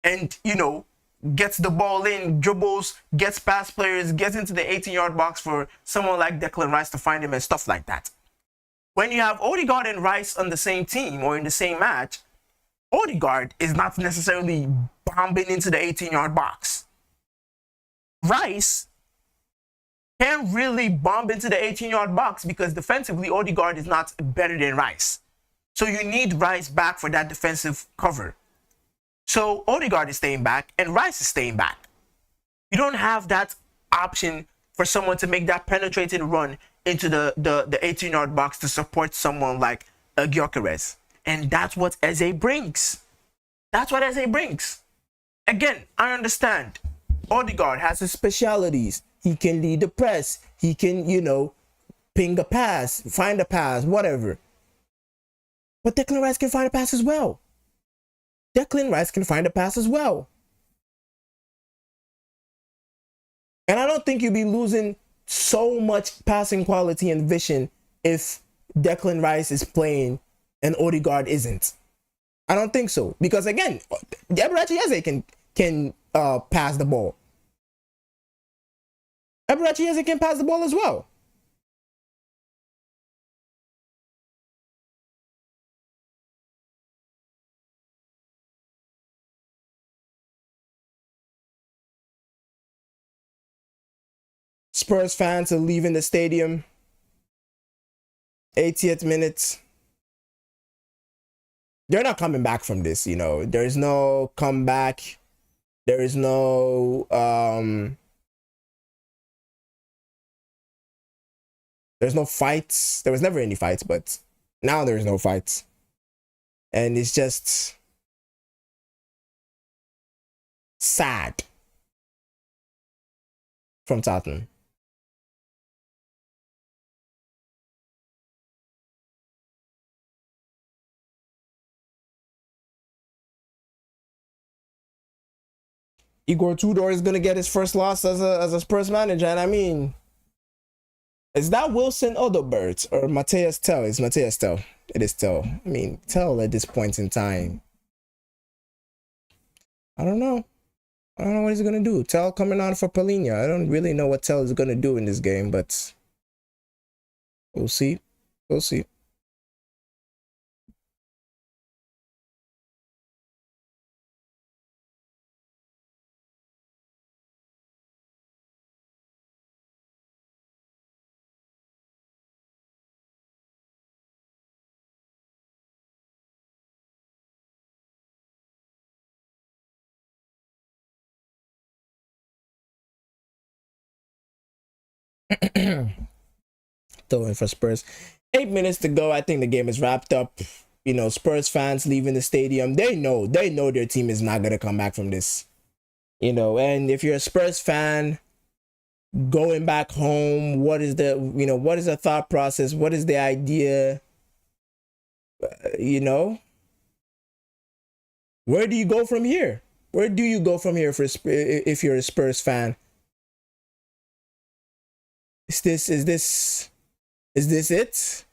Speaker 1: and, you know, gets the ball in, dribbles, gets past players, gets into the 18-yard box for someone like Declan Rice to find him and stuff like that. When you have Odegaard and Rice on the same team or in the same match, Odegaard is not necessarily bombing into the 18-yard box. Rice can't really bomb into the 18-yard box because defensively, Odegaard is not better than Rice. So you need Rice back for that defensive cover. So Odegaard is staying back and Rice is staying back. You don't have that option for someone to make that penetrating run into the 18-yard box to support someone like a Gyökeres. And that's what Eze brings. That's what Eze brings. Again, I understand. Odegaard has his specialities. He can lead the press. He can, you know, ping a pass, find a pass, whatever. But Declan Rice can find a pass as well. Declan Rice can find a pass as well. And I don't think you'll be losing so much passing quality and vision if Declan Rice is playing and Odegaard isn't. I don't think so. Because again, Eberechi Eze can pass the ball. Eberechi Eze can pass the ball as well. Spurs fans are leaving the stadium. 80th minute. They're not coming back from this, you know. There's no comeback. There is no there's no fights. There was never any fights, but now there's no fights. And it's just sad from Tottenham. Igor Tudor is gonna get his first loss as a Spurs manager, and I mean, is that Wilson Odobert or Mateus Tell? It's Mateus Tell. It is Tell. I mean, Tell at this point in time. I don't know. I don't know what he's gonna do. Tell coming on for Paulinho. I don't really know what Tell is gonna do in this game, but we'll see. We'll see. Throwing for Spurs. 8 minutes to go. I think the game is wrapped up. You know, Spurs fans leaving the stadium. They know their team is not gonna come back from this. You know, and if you're a Spurs fan going back home, what is the thought process? What is the idea? You know, where do you go from here? Where do you go from here if you're a Spurs fan? Is this it?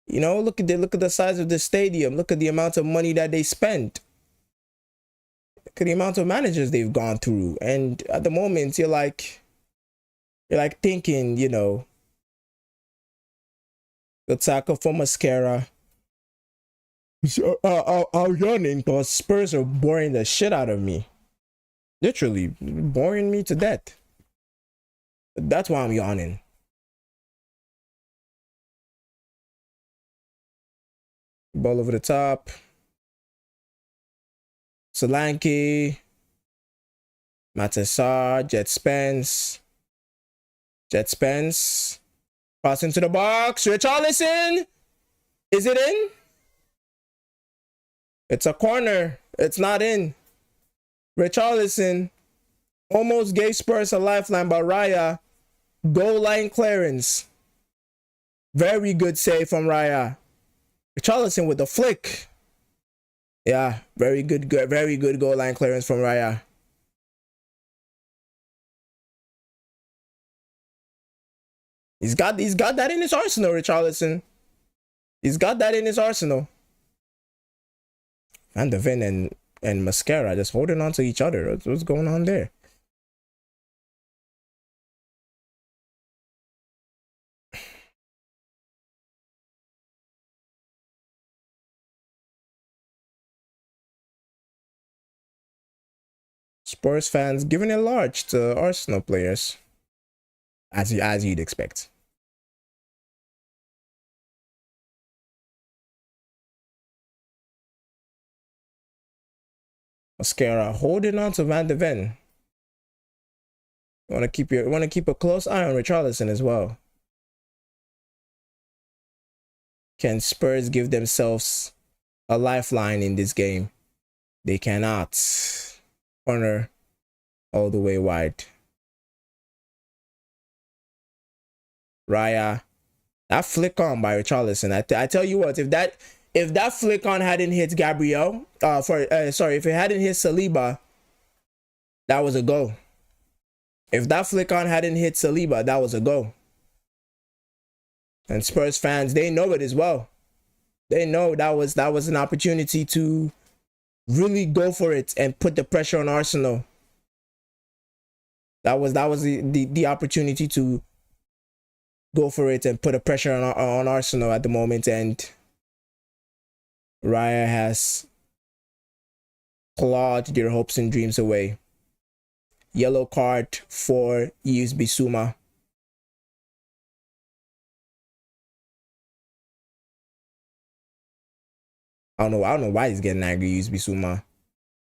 Speaker 1: You know, look at the size of the stadium. Look at the amount of money that they spent. Look at the amount of managers they've gone through. And at the moment, you're like thinking, you know, the tackle for Mascara. I'm yawning because Spurs are boring the shit out of me. Literally boring me to death. That's why I'm yawning. Ball over the top. Solanke. Matasar. Jet Spence. Pass into the box. Richarlison. Is it in? It's a corner. It's not in. Richarlison almost gave Spurs a lifeline, but Raya, goal line clearance. Very good save from Raya. Richarlison with the flick. Yeah, very good goal line clearance from Raya. He's got that in his arsenal, Richarlison. He's got that in his arsenal. Van de Ven and Mascara just holding on to each other. What's going on there? Spurs fans giving it large to Arsenal players, as you'd expect. Mascara holding on to Van de Ven. Want to keep a close eye on Richarlison as well. Can Spurs give themselves a lifeline in this game? They cannot. Corner all the way wide. Raya. That flick on by Richarlison. I tell you what, if that flick on hadn't hit Gabriel, if it hadn't hit Saliba, that was a goal. If that flick on hadn't hit Saliba, that was a goal. And Spurs fans, they know it as well. They know that was an opportunity to really go for it and put the pressure on Arsenal. That was the opportunity to go for it and put a pressure on Arsenal at the moment, and Raya has clawed their hopes and dreams away. Yellow card for Yves Bissouma. I don't know why he's getting angry, Use Bissouma.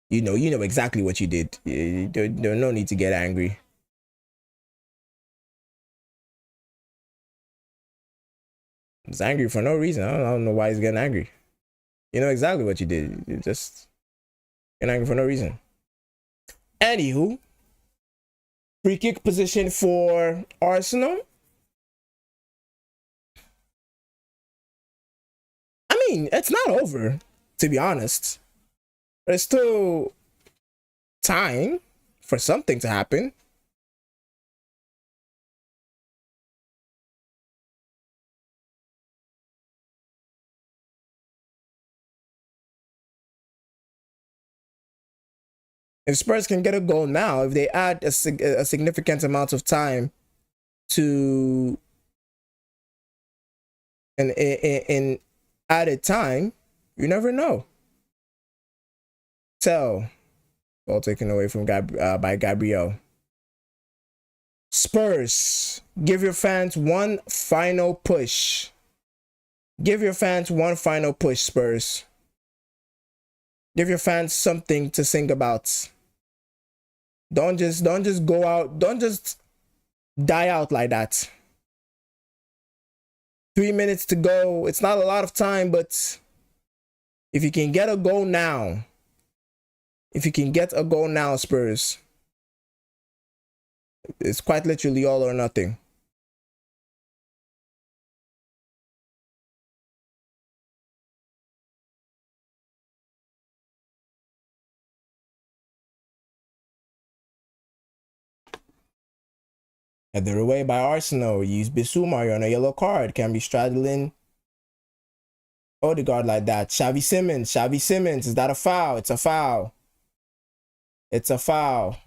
Speaker 1: You know exactly what you did. There's no need to get angry. He's angry for no reason. I don't know why he's getting angry. You know exactly what you did. You just getting angry for no reason. Anywho, free kick position for Arsenal. I mean, it's not over, to be honest. There's still time for something to happen. If Spurs can get a goal now, if they add a significant amount of time to in added time, you never know. Ball taken away from by Gabriel. Spurs, give your fans one final push. Give your fans one final push, Spurs. Give your fans something to sing about. Don't just go out. Don't just die out like that. 3 minutes to go. It's not a lot of time, but if you can get a goal now, Spurs, it's quite literally all or nothing. Headed away by Arsenal. Use Bissouma. You're on a yellow card. Can be straddling Odegaard like that. Xavi Simons. Is that a foul? It's a foul. It's a foul.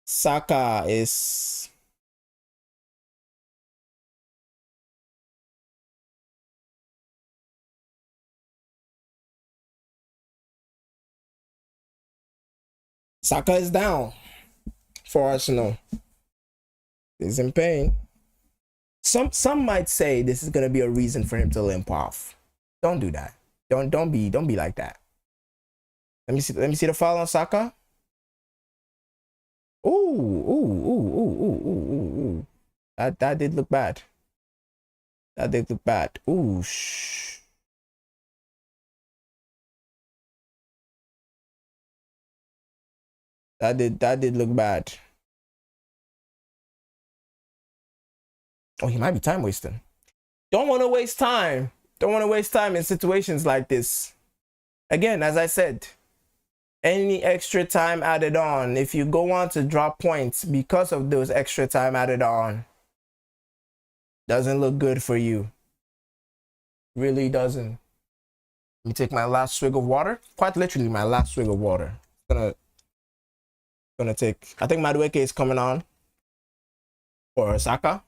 Speaker 1: Saka is... Saka is down for Arsenal. He's in pain. Some might say this is gonna be a reason for him to limp off. Don't do that. Don't be like that. Let me see the foul on Saka. Ooh. That did look bad. That did look bad. Ooh, shh. That did look bad. Oh, he might be time wasting. Don't want to waste time. Don't want to waste time in situations like this. Again, as I said, any extra time added on, if you go on to drop points because of those extra time added on, doesn't look good for you. Really doesn't. Let me take my last swig of water. Quite literally my last swig of water. Gonna take, I think Madueke is coming on for Saka.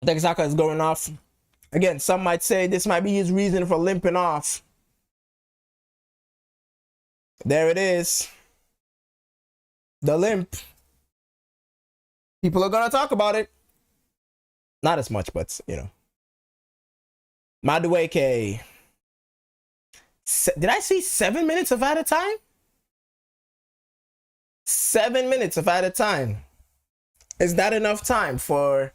Speaker 1: I think Saka is going off. Again, some might say this might be his reason for limping off. There it is. The limp. People are going to talk about it. Not as much, but, you know. Madueke. Did I see 7 minutes of added time? 7 minutes of added time. Is that enough time for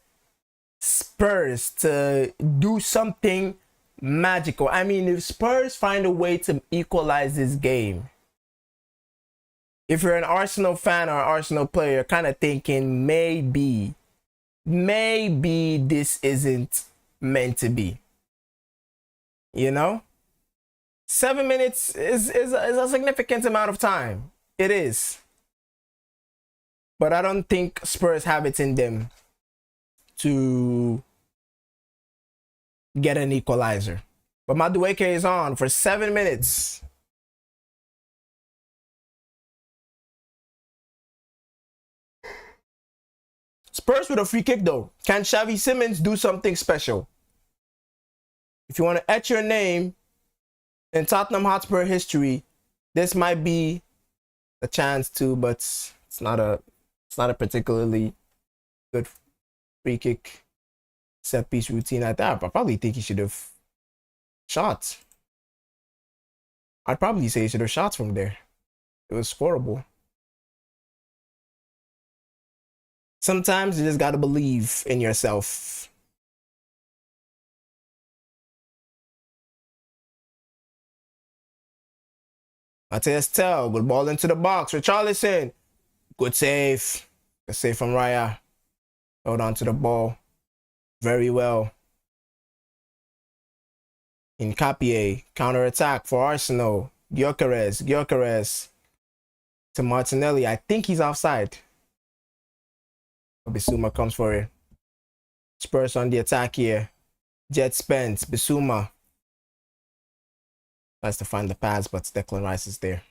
Speaker 1: Spurs to do something magical? I mean, if Spurs find a way to equalize this game, if you're an Arsenal fan or Arsenal player, kind of thinking maybe this isn't meant to be. You know? 7 minutes is a significant amount of time. It is. But I don't think Spurs have it in them to get an equalizer. But Madueke is on for 7 minutes. Spurs with a free kick though. Can Xavi Simons do something special? If you want to etch your name In Tottenham Hotspur history, this might be a chance to, but it's not a particularly good free kick set piece routine at that. I probably think he should have shot. I'd probably say he should have shot from there. It was scoreable. Sometimes you just gotta believe in yourself. Matthias Tell, good ball into the box. Richarlison, good save. Good save from Raya. Held on to the ball very well. Nkapie, counter attack for Arsenal. Gyökeres to Martinelli. I think he's offside. Bissouma comes for it. Spurs on the attack here. Jet Spence, Bissouma. Tries to find the pass, but Declan Rice is there.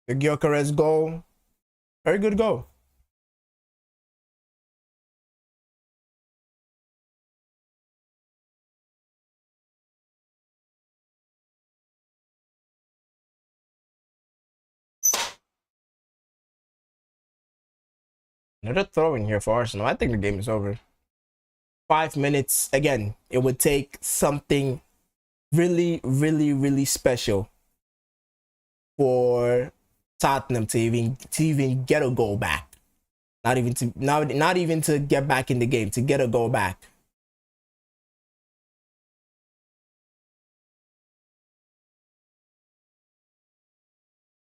Speaker 1: The Gyökeres goal. Very good goal. Another throw in here for Arsenal. I think the game is over. 5 minutes. Again, it would take something really, really, really special for Tottenham to even get a goal back. Not even to get back in the game, to get a goal back.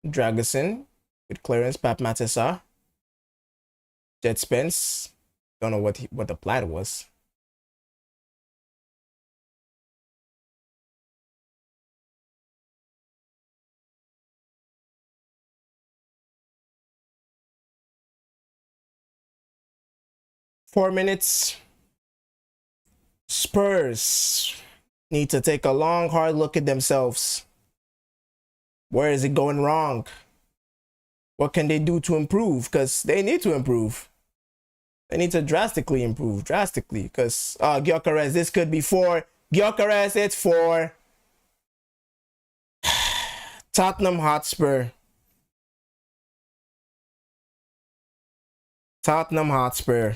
Speaker 1: Dragusin with clearance, Pap Matessa. Jet Spence. Don't know what the platter was. Four minutes. Spurs need to take a long, hard look at themselves. Where is it going wrong? What can they do to improve? Because they need to improve. They need to drastically improve. Drastically. Because, Gyökeres, this could be 4. Gyökeres, it's 4. Tottenham Hotspur. Tottenham Hotspur.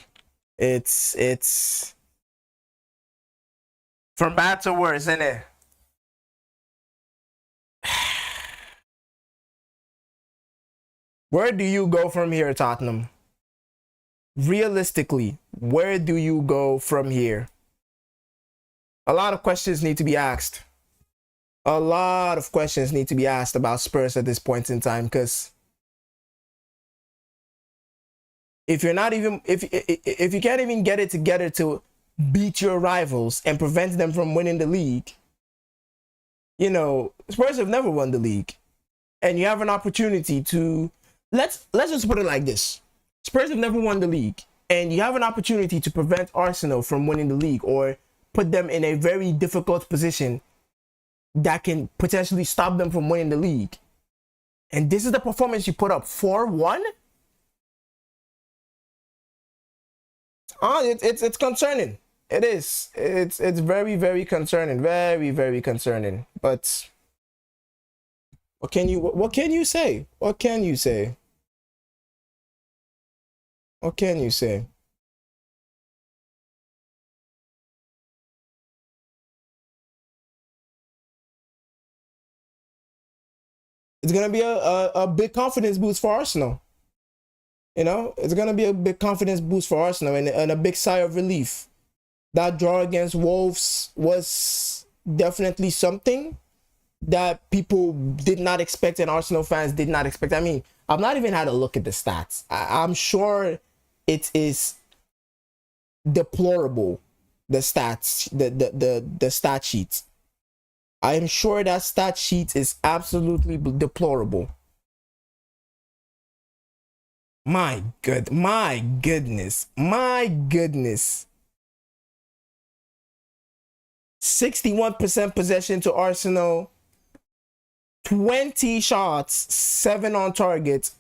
Speaker 1: It's from bad to worse, isn't it? Where do you go from here, Tottenham? Realistically, where do you go from here? A lot of questions need to be asked. A lot of questions need to be asked about Spurs at this point in time, because if you're not even if you can't even get it together to beat your rivals and prevent them from winning the league, you know, Spurs have never won the league, and you have an opportunity to let's just put it like this: Spurs have never won the league, and you have an opportunity to prevent Arsenal from winning the league or put them in a very difficult position that can potentially stop them from winning the league. And this is the performance you put up, 4-1. It's concerning. It is. It's very, very concerning. Very, very concerning. But what can you say? What can you say? What can you say? It's gonna be a big confidence boost for Arsenal. You know, it's gonna be a big confidence boost for Arsenal and a big sigh of relief. That draw against Wolves was definitely something that people did not expect and Arsenal fans did not expect. I mean, I've not even had a look at the stats. I'm sure it is deplorable, the stats, the stat sheet. I am sure that stat sheet is absolutely deplorable. My goodness. 61% possession to Arsenal. 20 shots, 7 on target,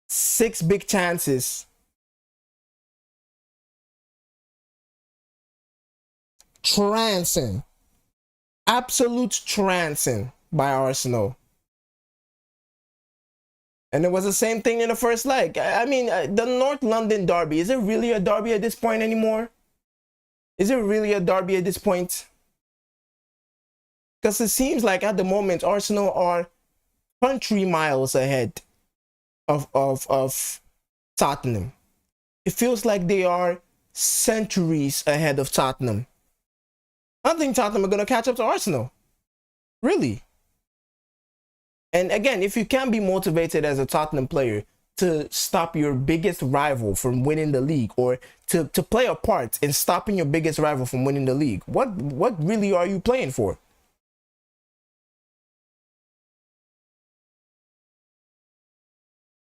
Speaker 1: 6 big chances. Trouncing. Absolute trouncing by Arsenal. And it was the same thing in the first leg. I mean, the North London derby, is it really a derby at this point anymore? Is it really a derby at this point? Because it seems like at the moment, Arsenal are country miles ahead of Tottenham. It feels like they are centuries ahead of Tottenham. I think Tottenham are going to catch up to Arsenal. Really. And again, if you can be motivated as a Tottenham player to stop your biggest rival from winning the league, or to play a part in stopping your biggest rival from winning the league, what really are you playing for?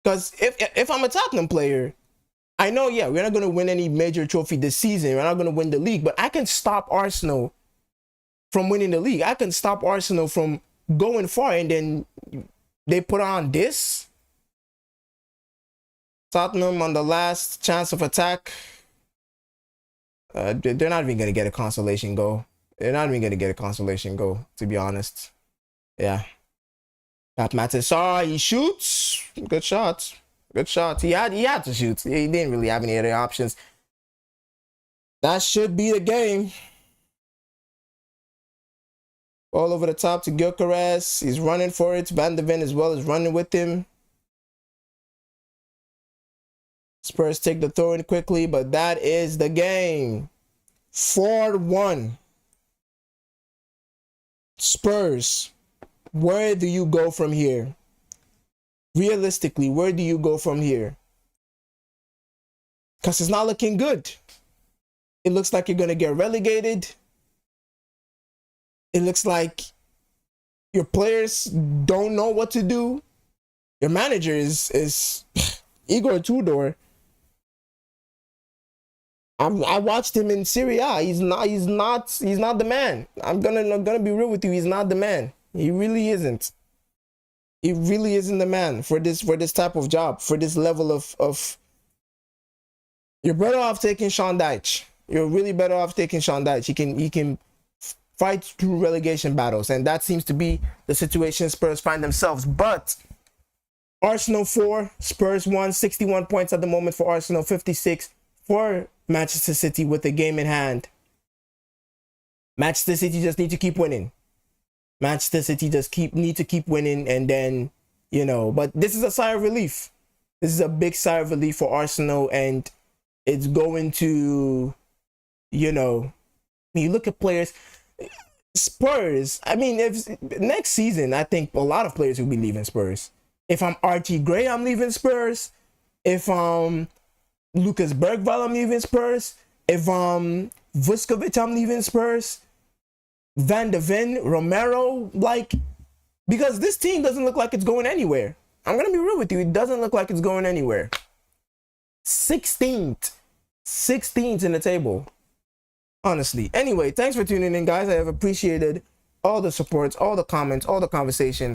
Speaker 1: Because if I'm a Tottenham player, I know, yeah, we're not going to win any major trophy this season. We're not going to win the league, but I can stop Arsenal from winning the league. I can stop Arsenal from going far, and then they put on this. Tottenham on the last chance of attack. They're not even going to get a consolation goal. They're not even going to get a consolation goal, to be honest. Yeah. Pat Matisar, he shoots. Good shot. Good shot. He had to shoot. He didn't really have any other options. That should be the game. All over the top to Gyökeres. He's running for it. Van de Ven as well is running with him. Spurs take the throw in quickly, but that is the game. 4-1. Spurs, where do you go from here? Realistically, where do you go from here? Because it's not looking good. It looks like you're going to get relegated. It looks like your players don't know what to do. Your manager is Igor Tudor. I watched him in Serie A. He's not the man. I'm gonna be real with you. He's not the man. He really isn't. He really isn't the man for this type of job, for this level of. You're better off taking Sean Dyche. You're really better off taking Sean Dyche. He can fight through relegation battles, and that seems to be the situation Spurs find themselves. But Arsenal 4, Spurs 1, 61 points at the moment for Arsenal, 56 for Manchester City with the game in hand. Manchester City just need to keep winning. Manchester City just need to keep winning, and then, you know, but this is a sigh of relief. This is a big sigh of relief for Arsenal, and it's going to, you know, when you look at players, Spurs, I mean, if next season, I think a lot of players will be leaving Spurs. If I'm Archie Gray, I'm leaving Spurs. If Lucas Bergvall, I'm leaving Spurs. If Vuskovic, I'm leaving Spurs. Van de Ven, Romero, like, because this team doesn't look like it's going anywhere. I'm going to be real with you. It doesn't look like it's going anywhere. 16th in the table. Honestly. Anyway, thanks for tuning in, guys. I have appreciated all the supports, all the comments, all the conversation.